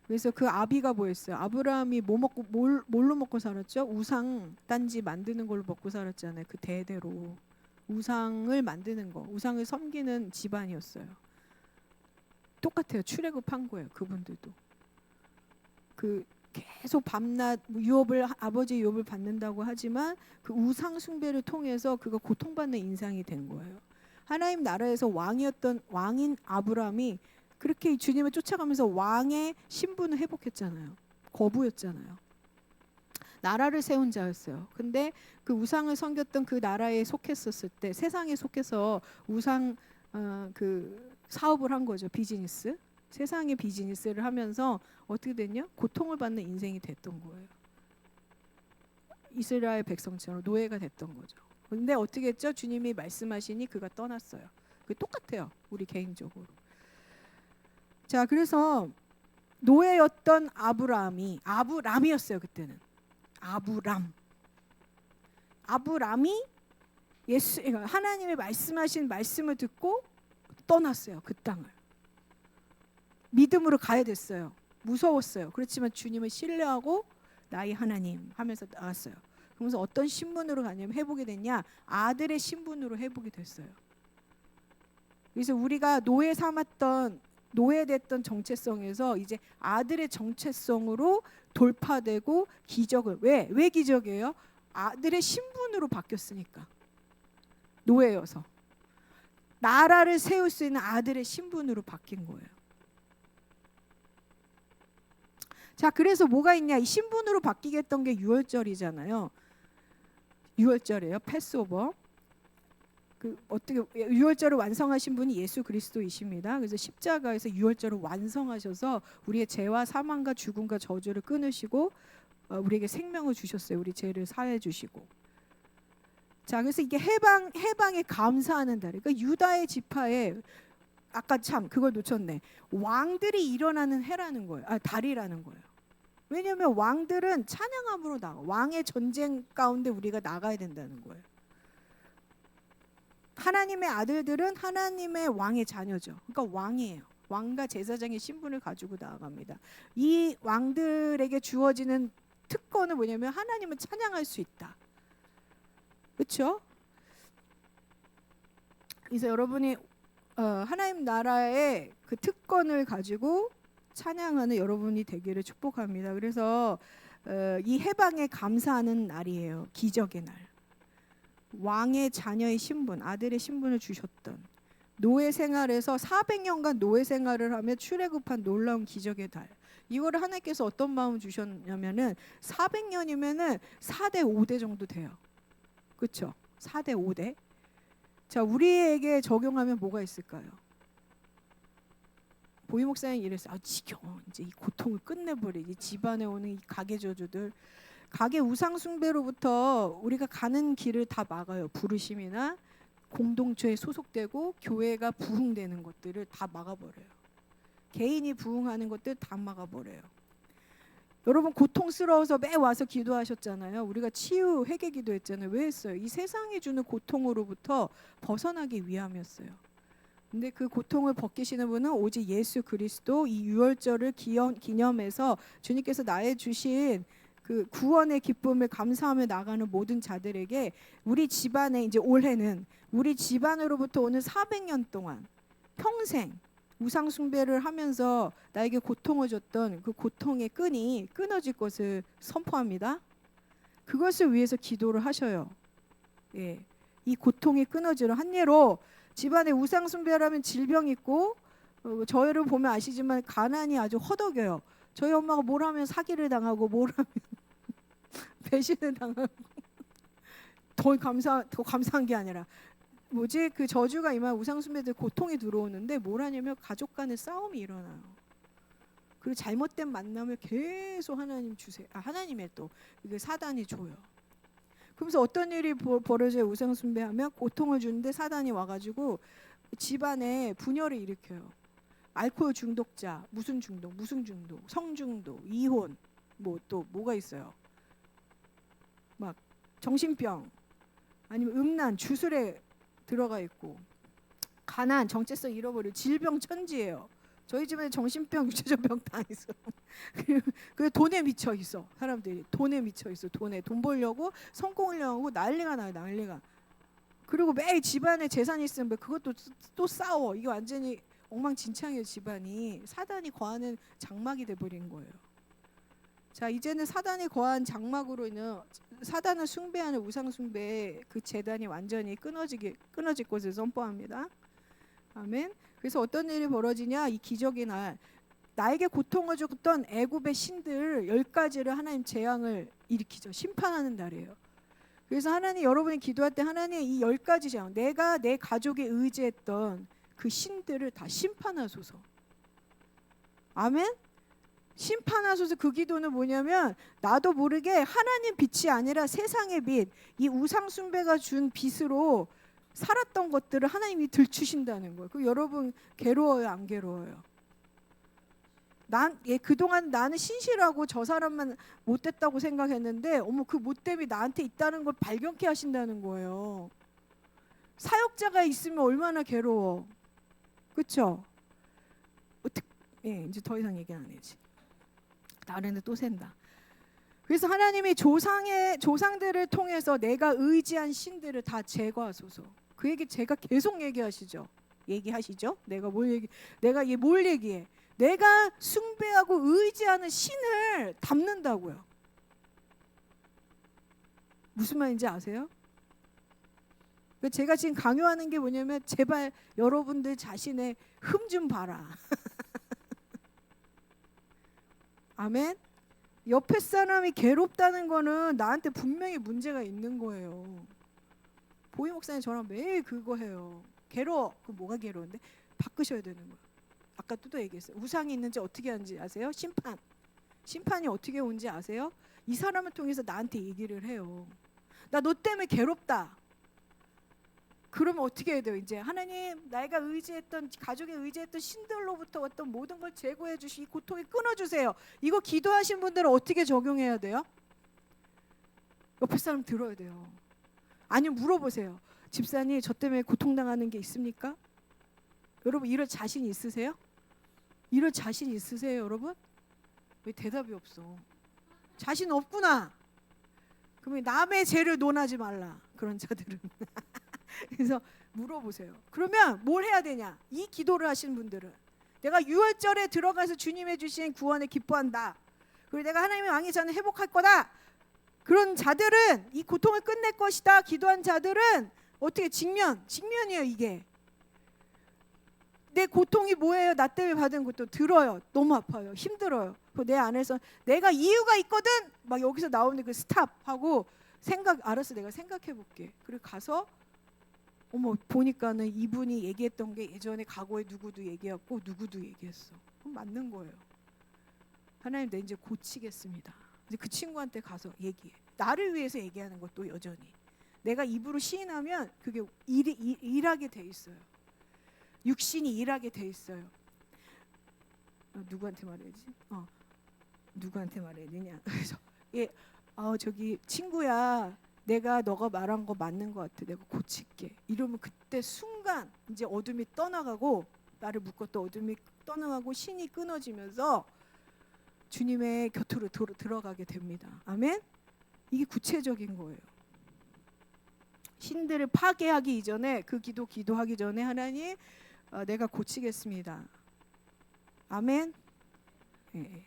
그래서 그 아비가 뭐였어요? 아브라함이 뭘로 먹고 살았죠? 우상 단지 만드는 걸로 먹고 살았잖아요. 그 대대로 우상을 만드는 거, 우상을 섬기는 집안이었어요. 똑같아요. 출애굽한 거예요. 그분들도 계속 밤낮 아버지 유업을 받는다고 하지만 그 우상 숭배를 통해서 그가 고통받는 인상이 된 거예요. 하나님 나라에서 왕인 아브라함이 그렇게 주님을 쫓아가면서 왕의 신분을 회복했잖아요. 거부였잖아요. 나라를 세운 자였어요. 근데 그 우상을 섬겼던 그 나라에 속했었을 때, 세상에 속해서 우상 그 사업을 한 거죠. 비즈니스. 세상의 비즈니스를 하면서 어떻게 됐냐? 고통을 받는 인생이 됐던 거예요. 이스라엘 백성처럼 노예가 됐던 거죠. 근데 어떻게 했죠? 주님이 말씀하시니 그가 떠났어요. 그게 똑같아요. 우리 개인적으로. 자, 그래서 노예였던 아브람이었어요. 그때는 아브람이 하나님의 말씀하신 말씀을 듣고 떠났어요. 그 땅을 믿음으로 가야 됐어요. 무서웠어요. 그렇지만 주님을 신뢰하고 나의 하나님 하면서 나갔어요. 그러면서 어떤 신분으로 가냐면 회복이 됐냐? 아들의 신분으로 회복이 됐어요. 그래서 우리가 노예됐던 정체성에서 이제 아들의 정체성으로 돌파되고 기적을 왜 기적이에요? 아들의 신분으로 바뀌었으니까. 노예여서 나라를 세울 수 있는 아들의 신분으로 바뀐 거예요. 자, 그래서 뭐가 있냐? 이 신분으로 바뀌게 했던 게 유월절이잖아요. 유월절이에요. 패스오버. 어떻게 유월절을 완성하신 분이 예수 그리스도이십니다. 그래서 십자가에서 유월절을 완성하셔서 우리의 죄와 사망과 죽음과 저주를 끊으시고 우리에게 생명을 주셨어요. 우리 죄를 사해 주시고. 자, 그래서 이게 해방에 감사하는 달. 그러니까 유다의 지파에 아까 참 그걸 놓쳤네. 왕들이 일어나는 해라는 거예요. 달이라는 거예요. 왜냐하면 왕들은 찬양함으로 나가. 왕의 전쟁 가운데 우리가 나가야 된다는 거예요. 하나님의 아들들은 하나님의 왕의 자녀죠. 그러니까 왕이에요. 왕과 제사장의 신분을 가지고 나아갑니다. 이 왕들에게 주어지는 특권은 뭐냐면 하나님을 찬양할 수 있다. 그렇죠? 그래서 여러분이 하나님 나라의 그 특권을 가지고 찬양하는 여러분이 되기를 축복합니다. 그래서 이 해방에 감사하는 날이에요. 기적의 날. 왕의 자녀의 신분, 아들의 신분을 주셨던 노예 생활에서 400년간 노예 생활을 하며 출애굽한 놀라운 기적의 달. 이거를 하나님께서 어떤 마음을 주셨냐면은 400년이면은 4대 5대 정도 돼요. 그렇죠? 4대 5대. 자, 우리에게 적용하면 뭐가 있을까요? 보희 목사님 이랬어요. 지겨워. 이제 이 고통을 끝내버리지. 집안에 오는 이 가계 저주들. 가계 우상 숭배로부터 우리가 가는 길을 다 막아요. 부르심이나 공동체에 소속되고 교회가 부흥되는 것들을 다 막아버려요. 개인이 부흥하는 것들 다 막아버려요. 여러분 고통스러워서 매 와서 기도하셨잖아요. 우리가 치유 회개 기도했잖아요. 왜 했어요? 이 세상이 주는 고통으로부터 벗어나기 위함이었어요. 근데 그 고통을 벗기시는 분은 오직 예수 그리스도. 이 유월절을 기념해서 주님께서 나의 주신 그 구원의 기쁨을 감사하며 나가는 모든 자들에게 우리 집안에 이제 올해는 우리 집안으로부터 오는 400년 동안 평생 우상 숭배를 하면서 나에게 고통을 줬던 그 고통의 끈이 끊어질 것을 선포합니다. 그것을 위해서 기도를 하셔요. 예, 이 고통이 끊어지는 한 예로 집안에 우상 숭배를 하면 질병이 있고 저희를 보면 아시지만 가난이 아주 허덕여요. 저희 엄마가 뭘 하면 사기를 당하고 뭘 하면 배신을 당하고 더 감사한 게 아니라 그 저주가 임한 우상 숭배들 고통이 들어오는데 뭘 하냐면 가족 간의 싸움이 일어나요. 그리고 잘못된 만남을 계속 하나님 주세요. 하나님의 또 이게 사단이 줘요. 그러면서 어떤 일이 벌어져요? 우상 숭배하면 고통을 주는데 사단이 와가지고 집안에 분열을 일으켜요. 알코올 중독자, 무슨 중독, 성중독, 이혼, 또 뭐가 있어요? 막 정신병, 아니면 음란, 주술에 들어가 있고, 가난, 정체성 잃어버리고, 질병 천지예요. 저희 집에 정신병, 유체적 병 다 있어. 그 돈에 미쳐 있어. 사람들이 돈에 미쳐 있어. 돈 벌려고 성공을 하고 난리가 나요. 난리가. 그리고 매일 집안에 재산이 있으면 그것도 또 싸워. 이게 완전히 엉망진창이에요. 집안이 사단이 거하는 장막이 돼버린 거예요. 자, 이제는 사단이 거한 장막으로 있는 사단을 숭배하는 우상 숭배의 그 재단이 완전히 끊어질 것을 선포합니다. 아멘. 그래서 어떤 일이 벌어지냐, 이 기적의 날, 나에게 고통을 줬던 애굽의 신들 10가지를 하나님 재앙을 일으키죠. 심판하는 날이에요. 그래서 하나님, 여러분이 기도할 때 하나님 이 10가지 재앙, 내가 내 가족에 의지했던 그 신들을 다 심판하소서. 아멘. 심판하소서. 그 기도는 뭐냐면, 나도 모르게 하나님 빛이 아니라 세상의 빛, 이 우상 숭배가 준 빛으로 살았던 것들을 하나님이 들추신다는 거예요. 그 여러분 괴로워요, 안 괴로워요? 그동안 나는 신실하고 저 사람만 못됐다고 생각했는데, 어머, 그 못됨이 나한테 있다는 걸 발견케 하신다는 거예요. 사역자가 있으면 얼마나 괴로워. 그렇죠? 이제 더 이상 얘기 안 해야지. 다른데 또 샌다. 그래서 하나님이 조상들을 통해서 내가 의지한 신들을 다 제거하소서. 그 얘기 제가 계속 얘기하시죠. 내가 뭘 얘기해? 내가 숭배하고 의지하는 신을 담는다고요. 무슨 말인지 아세요? 제가 지금 강요하는 게 뭐냐면, 제발 여러분들 자신의 흠 좀 봐라. 아멘. 옆에 사람이 괴롭다는 거는 나한테 분명히 문제가 있는 거예요. 보희 목사님 저랑 매일 그거 해요. 괴로워. 그 뭐가 괴로운데? 바꾸셔야 되는 거예요. 아까 또 얘기했어요. 우상이 있는지 어떻게 하는지 아세요? 심판이 어떻게 오는지 아세요? 이 사람을 통해서 나한테 얘기를 해요. 나 너 때문에 괴롭다. 그러면 어떻게 해야 돼요? 이제 하나님, 내가 의지했던, 가족에 의지했던 신들로부터 어떤 모든 걸 제거해 주시, 이 고통이 끊어주세요. 이거 기도하신 분들은 어떻게 적용해야 돼요? 옆에 사람 들어야 돼요. 아니면 물어보세요. 집사님, 저 때문에 고통당하는 게 있습니까? 여러분, 이럴 자신 있으세요? 여러분? 왜 대답이 없어? 자신 없구나. 그러면 남의 죄를 논하지 말라. 그런 자들은. 그래서 물어보세요. 그러면 뭘 해야 되냐? 이 기도를 하시는 분들은, 내가 유월절에 들어가서 주님의 주신 구원에 기뻐한다. 그리고 내가 하나님의 왕의 자는 회복할 거다. 그런 자들은, 이 고통을 끝낼 것이다 기도한 자들은 어떻게 직면이에요. 이게 내 고통이 뭐예요? 나 때문에 받은 고통 들어요. 너무 아파요. 힘들어요. 내 안에서 내가 이유가 있거든. 막 여기서 나오는 그 스탑하고 알았어, 내가 생각해 볼게. 그리고 가서 어머, 보니까는 이분이 얘기했던 게 예전에 과거에 누구도 얘기했고 누구도 얘기했어. 그럼 맞는 거예요. 하나님, 내 이제 고치겠습니다. 이제 그 친구한테 가서 얘기해. 나를 위해서 얘기하는 것도 여전히 내가 입으로 시인하면 그게 일하게 돼 있어요. 육신이 일하게 돼 있어요. 누구한테 말해야지? 누구한테 말해야 되냐? 그래서 저기 친구야, 내가 너가 말한 거 맞는 것 같아. 내가 고칠게. 이러면 그때 순간 이제 어둠이 떠나가고, 나를 묶었던 어둠이 떠나가고 신이 끊어지면서 주님의 곁으로 들어가게 됩니다. 아멘. 이게 구체적인 거예요. 신들을 파괴하기 이전에, 그 기도하기 전에 하나님, 내가 고치겠습니다. 아멘. 예.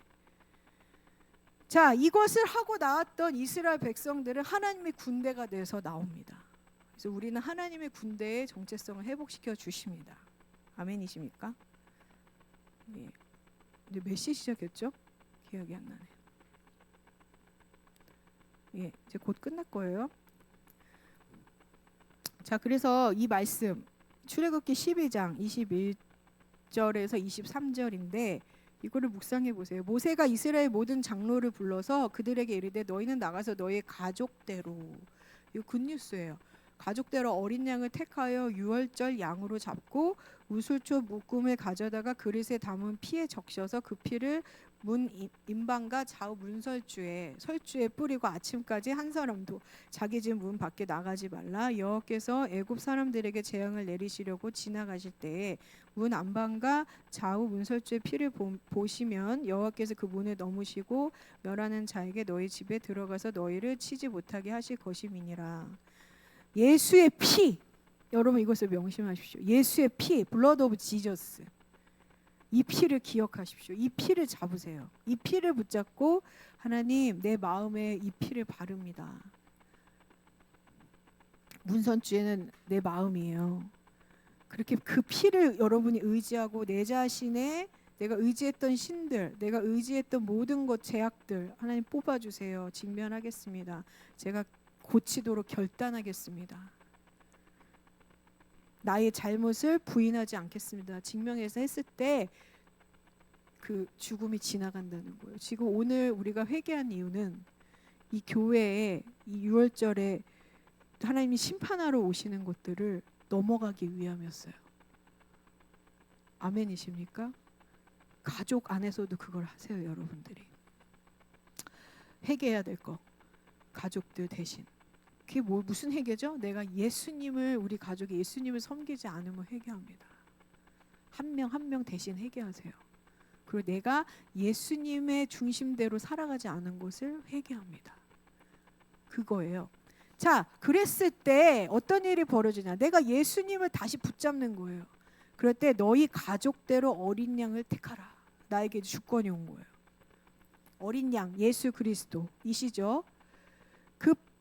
자, 이것을 하고 나왔던 이스라엘 백성들은 하나님의 군대가 돼서 나옵니다. 그래서 우리는 하나님의 군대의 정체성을 회복시켜 주십니다. 아멘이십니까? 예. 이제 몇 시 시작했죠? 기억이 안 나네요. 예, 이제 곧 끝날 거예요. 자, 그래서 이 말씀 출애굽기 12장 21절에서 23절인데 이거를 묵상해 보세요. 모세가 이스라엘 모든 장로를 불러서 그들에게 이르되, 너희는 나가서 너희 가족대로, 이거 굿뉴스예요. 가족대로 어린 양을 택하여 유월절 양으로 잡고 우슬초 묶음을 가져다가 그릇에 담은 피에 적셔서 그 피를 문 임방과 좌우 문설주에 뿌리고 아침까지 한 사람도 자기 집 문 밖에 나가지 말라. 여호와께서 애굽 사람들에게 재앙을 내리시려고 지나가실 때에 문 안방과 좌우 문설주의 피를 보시면 여호와께서 그 문을 넘으시고 멸하는 자에게 너희 집에 들어가서 너희를 치지 못하게 하실 것임이니라. 예수의 피, 여러분 이것을 명심하십시오. 예수의 피, blood of Jesus. 이 피를 기억하십시오. 이 피를 잡으세요. 이 피를 붙잡고, 하나님, 내 마음에 이 피를 바릅니다. 문선주에는 내 마음이에요. 그렇게 그 피를 여러분이 의지하고 내 자신의 내가 의지했던 신들, 내가 의지했던 모든 것 제약들 하나님 뽑아주세요. 직면하겠습니다. 제가 고치도록 결단하겠습니다. 나의 잘못을 부인하지 않겠습니다. 직면해서 했을 때 그 죽음이 지나간다는 거예요. 지금 오늘 우리가 회개한 이유는 이 교회에 이 6월절에 하나님이 심판하러 오시는 것들을 넘어가기 위함이었어요. 아멘이십니까? 가족 안에서도 그걸 하세요, 여러분들이. 회개해야 될 거. 가족들 대신. 그게 무슨 회개죠? 내가 예수님을 우리 가족이 예수님을 섬기지 않으면 회개합니다. 한 명 한 명 대신 회개하세요. 그리고 내가 예수님의 중심대로 살아가지 않은 것을 회개합니다. 그거예요. 자, 그랬을 때 어떤 일이 벌어지냐? 내가 예수님을 다시 붙잡는 거예요. 그럴 때 너희 가족대로 어린 양을 택하라. 나에게 주권이 온 거예요. 어린 양, 예수 그리스도이시죠.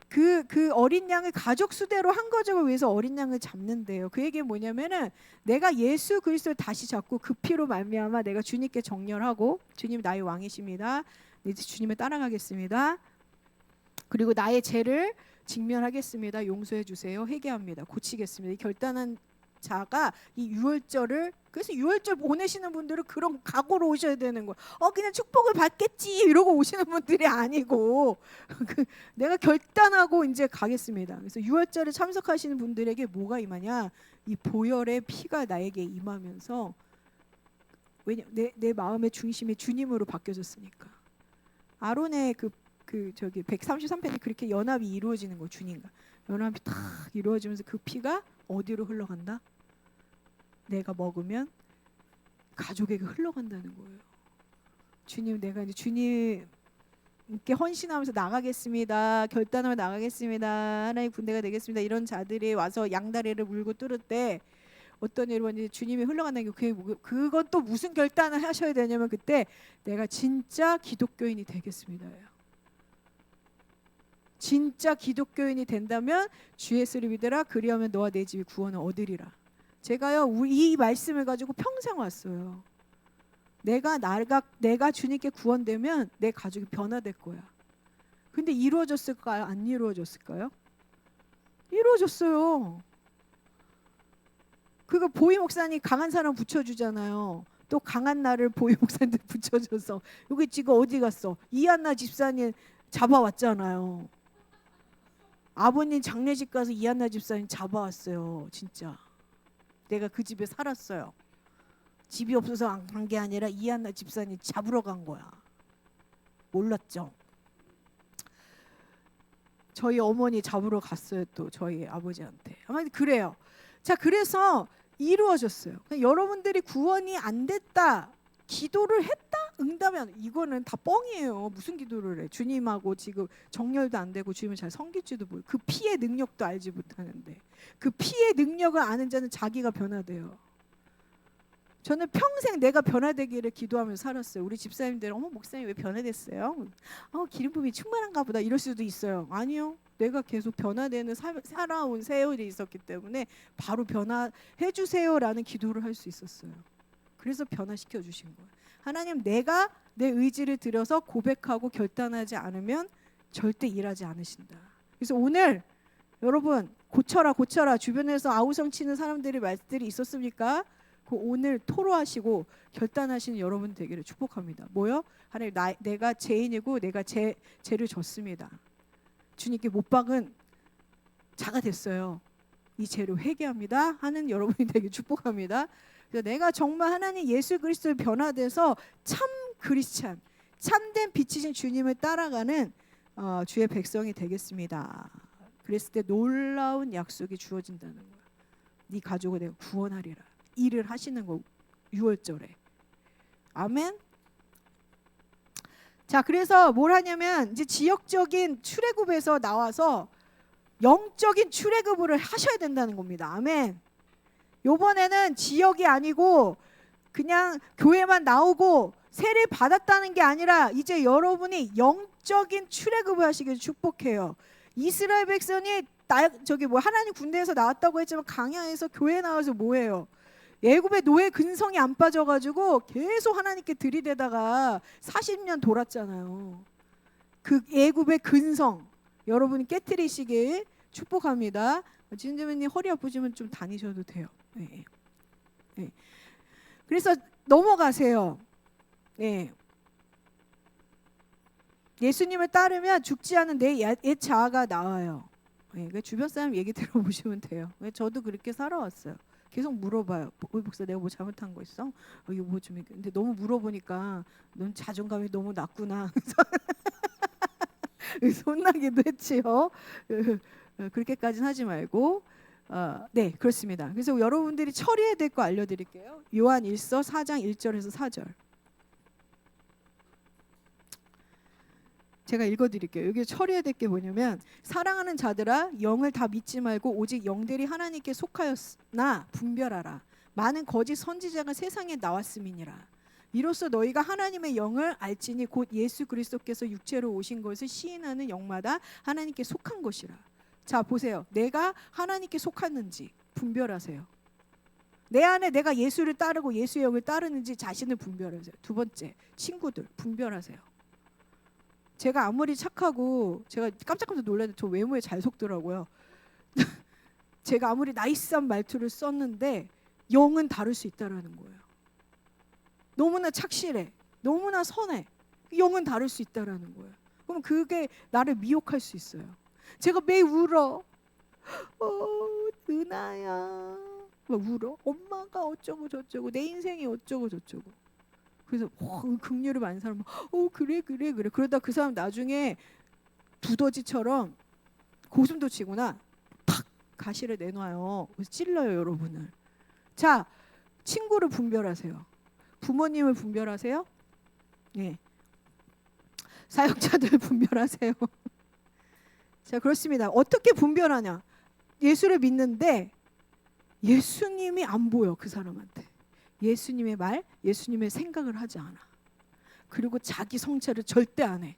그 어린 양을 가족 수대로 한 가족을 위해서 어린 양을 잡는데요. 그 얘기는 뭐냐면은 내가 예수 그리스도를 다시 잡고 그 피로 말미암아 내가 주님께 정렬하고 주님 나의 왕이십니다. 이제 주님을 따라가겠습니다. 그리고 나의 죄를 직면하겠습니다. 용서해 주세요. 회개합니다. 고치겠습니다. 이 결단한 자가 이 유월절을 그래서 유월절 보내시는 분들은 그런 각오로 오셔야 되는 거예요. 그냥 축복을 받겠지 이러고 오시는 분들이 아니고 내가 결단하고 이제 가겠습니다. 그래서 유월절에 참석하시는 분들에게 뭐가 임하냐? 이 보혈의 피가 나에게 임하면서 왜냐 내 마음의 중심이 주님으로 바뀌어졌으니까. 아론의 저기 133편이 그렇게 연합이 이루어지는 거 주님과 연합이 딱 이루어지면서 그 피가 어디로 흘러간다? 내가 먹으면 가족에게 흘러간다는 거예요. 주님, 내가 이제 주님께 헌신하면서 나가겠습니다. 결단하며 나가겠습니다. 하나님 군대가 되겠습니다. 이런 자들이 와서 양다리를 물고 뚫을 때 어떤 일로 이제 주님이 흘러간다는 게 그건 또 무슨 결단을 하셔야 되냐면 그때 내가 진짜 기독교인이 되겠습니다예요. 진짜 기독교인이 된다면 주 예수를 믿으라 그리하면 너와 내 집이 구원을 얻으리라. 제가요 이 말씀을 가지고 평생 왔어요. 내가 주님께 구원되면 내 가족이 변화될 거야. 근데 이루어졌을까요? 안 이루어졌을까요? 이루어졌어요. 그거 보희 목사님 강한 사람 붙여주잖아요. 또 강한 나를 보희 목사님들 붙여줘서 여기 지금 어디 갔어? 이한나 집사님 잡아왔잖아요. 아버님 장례식 가서 이한나 집사님 잡아왔어요. 진짜. 내가 그 집에 살았어요. 집이 없어서 안 간 게 아니라 이한나 집사님 잡으러 간 거야. 몰랐죠? 저희 어머니 잡으러 갔어요. 또 저희 아버지한테. 아마 그래요. 자, 그래서 이루어졌어요. 여러분들이 구원이 안 됐다. 기도를 했다? 응답이 이거는 다 뻥이에요. 무슨 기도를 해? 주님하고 지금 정렬도 안 되고 주님을 잘 섬길지도 모르고 그 피의 능력도 알지 못하는데 그 피의 능력을 아는 자는 자기가 변화돼요. 저는 평생 내가 변화되기를 기도하면서 살았어요. 우리 집사님들은 목사님 왜 변화됐어요? 기름 부음이 충만한가 보다 이럴 수도 있어요. 아니요. 내가 계속 변화되는 살아온 세월이 있었기 때문에 바로 변화해 주세요라는 기도를 할 수 있었어요. 그래서 변화시켜 주신 거예요. 하나님 내가 내 의지를 들여서 고백하고 결단하지 않으면 절대 일하지 않으신다. 그래서 오늘 여러분 고쳐라 주변에서 아우성 치는 말들이 있었습니까? 오늘 토로하시고 결단하시는 여러분 되기를 축복합니다. 뭐요? 하나님 내가 죄인이고 내가 죄를 졌습니다. 주님께 못 박은 자가 됐어요. 이 죄를 회개합니다 하는 여러분이 되길 축복합니다. 그래서 내가 정말 하나님 예수 그리스도에 변화돼서 참 크리스찬 참된 빛이신 주님을 따라가는 주의 백성이 되겠습니다. 그랬을 때 놀라운 약속이 주어진다는 거야. 네 가족을 내가 구원하리라. 일을 하시는 거 6월절에. 아멘. 자, 그래서 뭘 하냐면 이제 지역적인 출애굽에서 나와서 영적인 출애굽을 하셔야 된다는 겁니다. 아멘. 요번에는 지역이 아니고 그냥 교회만 나오고 세례 받았다는 게 아니라 이제 여러분이 영적인 출애굽을 하시길 축복해요. 이스라엘 백성이 저기 뭐 하나님 군대에서 나왔다고 했지만 강야에서 교회 나와서 뭐해요? 애굽의 노예 근성이 안 빠져가지고 계속 하나님께 들이대다가 40년 돌았잖아요. 그 애굽의 근성 여러분이 깨트리시길 축복합니다. 진주맨님 허리 아프시면 좀 다니셔도 돼요. 네. 네. 그래서 넘어가세요. 네. 예수님을 따르면 죽지 않은 내 옛 자아가 나와요. 네. 주변 사람 얘기 들어보시면 돼요. 저도 그렇게 살아왔어요. 계속 물어봐요. 목사 내가 뭐 잘못한 거 있어? 이거 뭐 좀. 근데 너무 물어보니까 넌 자존감이 너무 낮구나. 혼나기도 했지요. 그렇게까지는 하지 말고. 네, 그렇습니다. 그래서 여러분들이 처리해야 될 거 알려드릴게요. 요한 1서 4장 1절에서 4절. 제가 읽어드릴게요. 여기 처리해야 될 게 뭐냐면 사랑하는 자들아 영을 다 믿지 말고 오직 영들이 하나님께 속하였으나 분별하라. 많은 거짓 선지자가 세상에 나왔음이니라. 이로써 너희가 하나님의 영을 알지니 곧 예수 그리스도께서 육체로 오신 것을 시인하는 영마다 하나님께 속한 것이라. 자 보세요. 내가 하나님께 속았는지 분별하세요. 내 안에 내가 예수를 따르고 예수의 영을 따르는지 자신을 분별하세요. 두 번째, 친구들 분별하세요. 제가 아무리 착하고 제가 깜짝깜짝 놀랐는데 저 외모에 잘 속더라고요. 제가 아무리 나이스한 말투를 썼는데 영은 다를 수 있다라는 거예요. 너무나 착실해, 너무나 선해, 영은 다를 수 있다라는 거예요. 그럼 그게 나를 미혹할 수 있어요. 제가 매일 울어. 은하야 막 울어. 엄마가 어쩌고 저쩌고 내 인생이 어쩌고 저쩌고. 그래서 긍휼이 많은 사람은 그래 그러다 그 사람 나중에 두더지처럼 고슴도 치거나 탁 가시를 내놔요. 그래서 찔러요 여러분을. 자 친구를 분별하세요. 부모님을 분별하세요. 네. 사역자들 분별하세요. 자 그렇습니다. 어떻게 분별하냐? 예수를 믿는데 예수님이 안 보여 그 사람한테. 예수님의 말, 예수님의 생각을 하지 않아. 그리고 자기 성찰을 절대 안 해.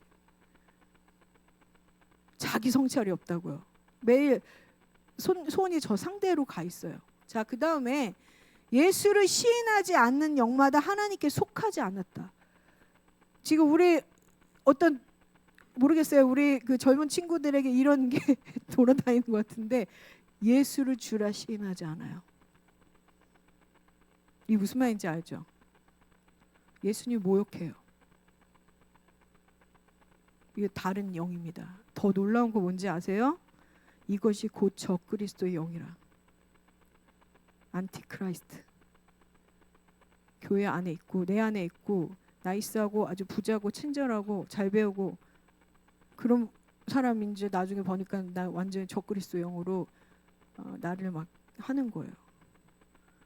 자기 성찰이 없다고요. 매일 손이 저 상대로 가 있어요. 자, 그 다음에 예수를 시인하지 않는 영마다 하나님께 속하지 않았다. 지금 우리 어떤 모르겠어요. 우리 그 젊은 친구들에게 이런 게 돌아다니는 것 같은데 예수를 주라 시인하지 않아요. 이 무슨 말인지 알죠? 예수님 모욕해요. 이게 다른 영입니다. 더 놀라운 거 뭔지 아세요? 이것이 곧 적그리스도의 영이라. 안티크라이스트. 교회 안에 있고 내 안에 있고 나이스하고 아주 부자고 친절하고 잘 배우고 그런 사람인 줄 나중에 보니까 나 완전히 적그리스도 영으로 나를 막 하는 거예요.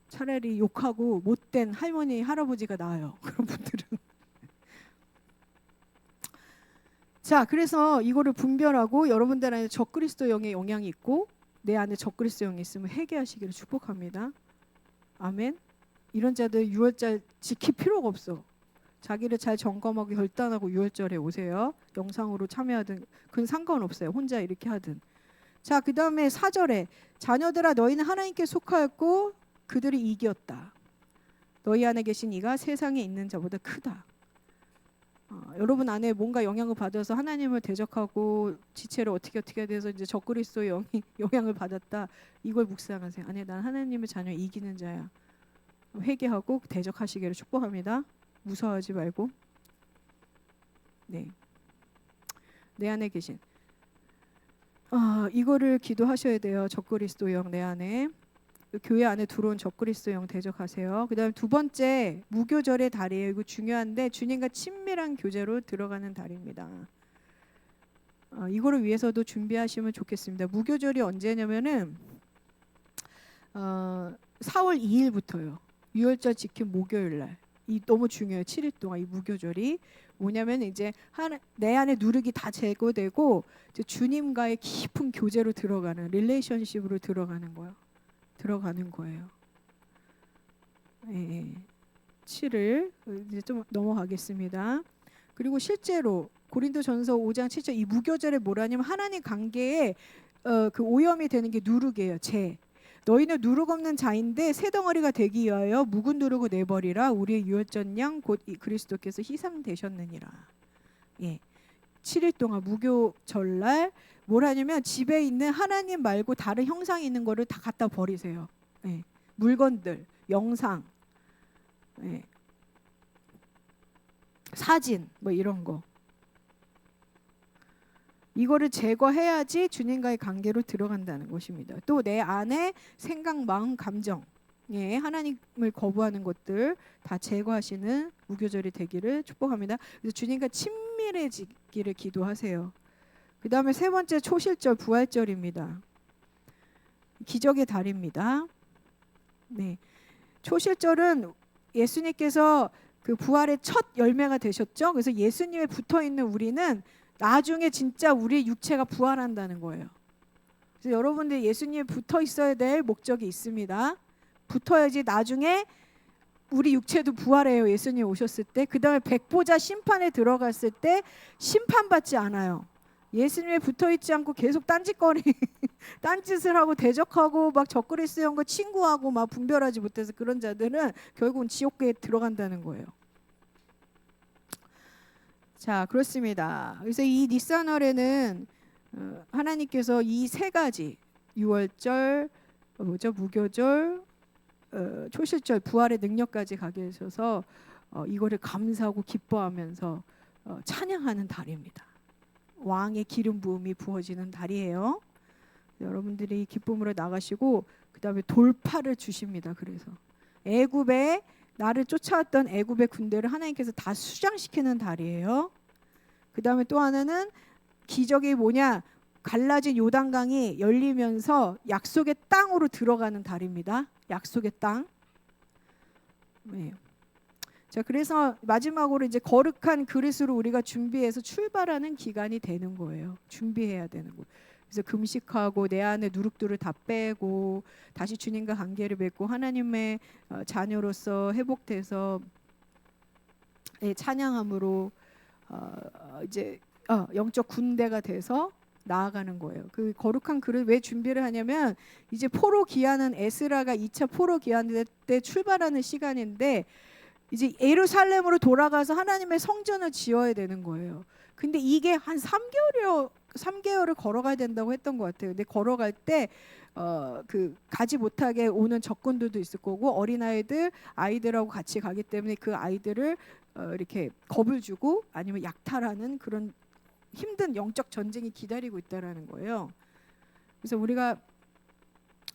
차라리 욕하고 못된 할머니 할아버지가 나아요. 그런 분들은. 자, 그래서 이거를 분별하고 여러분들 안에 적그리스도 영의 영향이 있고 내 안에 적그리스도 영이 있으면 회개하시기를 축복합니다. 아멘. 이런 자들 유월절 지킬 필요가 없어. 자기를 잘 점검하고 결단하고 유월절에 오세요. 영상으로 참여하든 그건 상관없어요. 혼자 이렇게 하든. 자, 그 다음에 4절에 자녀들아 너희는 하나님께 속하였고 그들이 이겼다. 너희 안에 계신 이가 세상에 있는 자보다 크다. 여러분 안에 뭔가 영향을 받아서 하나님을 대적하고 지체를 어떻게 돼서 이제 적그리스도의 영이 영향을 받았다. 이걸 묵상하세요. 아니 난 하나님의 자녀 이기는 자야. 회개하고 대적하시기를 축복합니다. 무서워하지 말고. 네. 내 안에 계신. 이거를 기도하셔야 돼요. 적그리스도 영 내 안에. 교회 안에 들어온 적그리스도 영 대적하세요. 그 다음에 두 번째 무교절의 달이에요. 이거 중요한데 주님과 친밀한 교제로 들어가는 달입니다. 이거를 위해서도 준비하시면 좋겠습니다. 무교절이 언제냐면은 4월 2일부터요. 유월절 지킨 목요일 날. 이 너무 중요해요. 7일 동안 이 무교절이 뭐냐면 이제 내 안에 누룩이 다 제거되고 이제 주님과의 깊은 교제로 들어가는 릴레이션십으로 들어가는 거예요. 예. 7일 이제 좀 넘어가겠습니다. 그리고 실제로 고린도전서 5장 7절 이 무교절에 뭐라냐면 하나님 관계에 그 오염이 되는 게 누룩이에요. 재. 너희는 누룩 없는 자인데 새 덩어리가 되기 위하여 묵은 누룩을 내버리라. 우리의 유월절 양 곧 그리스도께서 희생되셨느니라. 예. 7일 동안 무교절날 뭘 하냐면 집에 있는 하나님 말고 다른 형상이 있는 거를 다 갖다 버리세요. 예. 물건들, 영상, 예. 사진 뭐 이런 거. 이거를 제거해야지 주님과의 관계로 들어간다는 것입니다. 또 내 안에 생각, 마음, 감정, 예, 하나님을 거부하는 것들 다 제거하시는 무교절이 되기를 축복합니다. 그래서 주님과 친밀해지기를 기도하세요. 그 다음에 세 번째 초실절 부활절입니다. 기적의 달입니다. 네, 초실절은 예수님께서 그 부활의 첫 열매가 되셨죠. 그래서 예수님에 붙어 있는 우리는 나중에 진짜 우리의 육체가 부활한다는 거예요. 그래서 여러분들 예수님에 붙어 있어야 될 목적이 있습니다. 붙어야지 나중에 우리 육체도 부활해요. 예수님 오셨을 때. 그 다음에 백보자 심판에 들어갔을 때 심판받지 않아요. 예수님에 붙어 있지 않고 계속 딴짓거리 딴짓을 하고 대적하고 막 적그리스 형과 친구하고 막 분별하지 못해서 그런 자들은 결국은 지옥에 들어간다는 거예요. 자, 그렇습니다. 그래서 이 니산월에는 하나님께서 이 세 가지 유월절, 무교절, 초실절, 부활의 능력까지 가게 하셔서 이거를 감사하고 기뻐하면서 찬양하는 달입니다. 왕의 기름 부음이 부어지는 달이에요. 여러분들이 기쁨으로 나가시고 그 다음에 돌파를 주십니다. 그래서 애굽에 나를 쫓아왔던 애굽의 군대를 하나님께서 다 수장시키는 달이에요. 그 다음에 또 하나는 기적이 뭐냐? 갈라진 요단강이 열리면서 약속의 땅으로 들어가는 달입니다. 약속의 땅. 네. 자, 그래서 마지막으로 이제 거룩한 그릇으로 우리가 준비해서 출발하는 기간이 되는 거예요. 준비해야 되는 거. 그래서 금식하고 내 안에 누룩들을 다 빼고 다시 주님과 관계를 맺고 하나님의 자녀로서 회복돼서 찬양함으로 이제 영적 군대가 돼서 나아가는 거예요. 그 거룩한 그릇 왜 준비를 하냐면 이제 포로 귀환은 에스라가 2차 포로 귀환 때 출발하는 시간인데 이제 예루살렘으로 돌아가서 하나님의 성전을 지어야 되는 거예요. 근데 이게 한 3개월을 걸어가야 된다고 했던 것 같아요. 근데 걸어갈 때 그 가지 못하게 오는 적군들도 있을 거고 아이들하고 같이 가기 때문에 그 아이들을 이렇게 겁을 주고 아니면 약탈하는 그런 힘든 영적 전쟁이 기다리고 있다라는 거예요. 그래서 우리가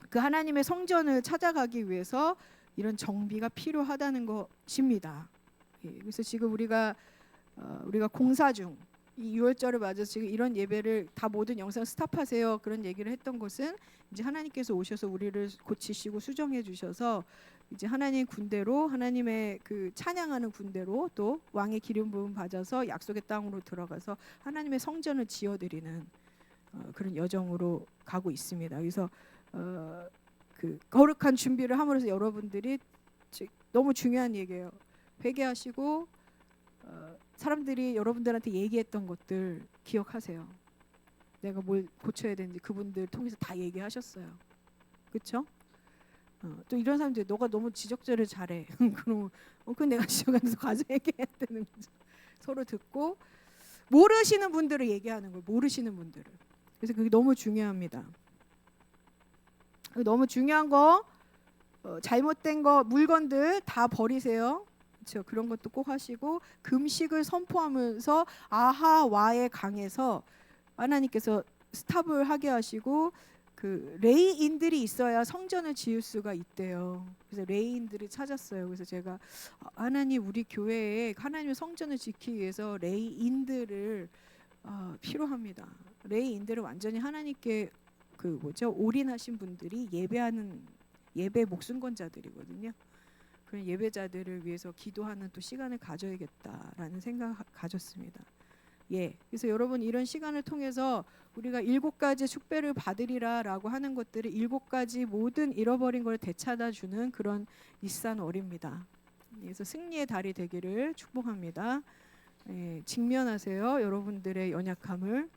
그 하나님의 성전을 찾아가기 위해서 이런 정비가 필요하다는 것입니다. 그래서 지금 우리가 공사 중 이 6월절을 맞아서 지금 이런 예배를 다 모든 영상 스탑하세요 그런 얘기를 했던 것은 이제 하나님께서 오셔서 우리를 고치시고 수정해 주셔서 이제 하나님 군대로 하나님의 그 찬양하는 군대로 또 왕의 기름 부음 받아서 약속의 땅으로 들어가서 하나님의 성전을 지어드리는 그런 여정으로 가고 있습니다. 그래서 그 거룩한 준비를 함으로써 여러분들이 너무 중요한 얘기예요. 회개하시고 사람들이 여러분들한테 얘기했던 것들 기억하세요. 내가 뭘 고쳐야 되는지 그분들 통해서 다 얘기하셨어요. 그렇죠? 또 이런 사람들이 너가 너무 지적질을 잘해. 그럼 그건 내가 지적하면서 가서 얘기해야 되는 거죠. 서로 듣고 모르시는 분들을 얘기하는 거예요. 모르시는 분들을. 그래서 그게 너무 중요합니다. 너무 중요한 거 잘못된 거 물건들 다 버리세요. 그렇죠? 그런 것도 꼭 하시고 금식을 선포하면서 아하와의 강에서 하나님께서 스탑을 하게 하시고 그 레이인들이 있어야 성전을 지을 수가 있대요. 그래서 레이인들을 찾았어요. 그래서 제가 하나님 우리 교회에 하나님의 성전을 짓기 위해서 레이인들을 필요합니다. 레이인들은 완전히 하나님께 그 올인하신 분들이 예배 목숨 건 자들이거든요. 그런 예배자들을 위해서 기도하는 또 시간을 가져야겠다라는 생각 가졌습니다. 예, 그래서 여러분 이런 시간을 통해서 우리가 7가지 축배를 받으리라라고 하는 것들을 7가지 모든 잃어버린 걸 되찾아 주는 그런 니산월입니다. 그래서 승리의 달이 되기를 축복합니다. 예, 직면하세요. 여러분들의 연약함을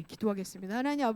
기도하겠습니다. 하나님 아버지.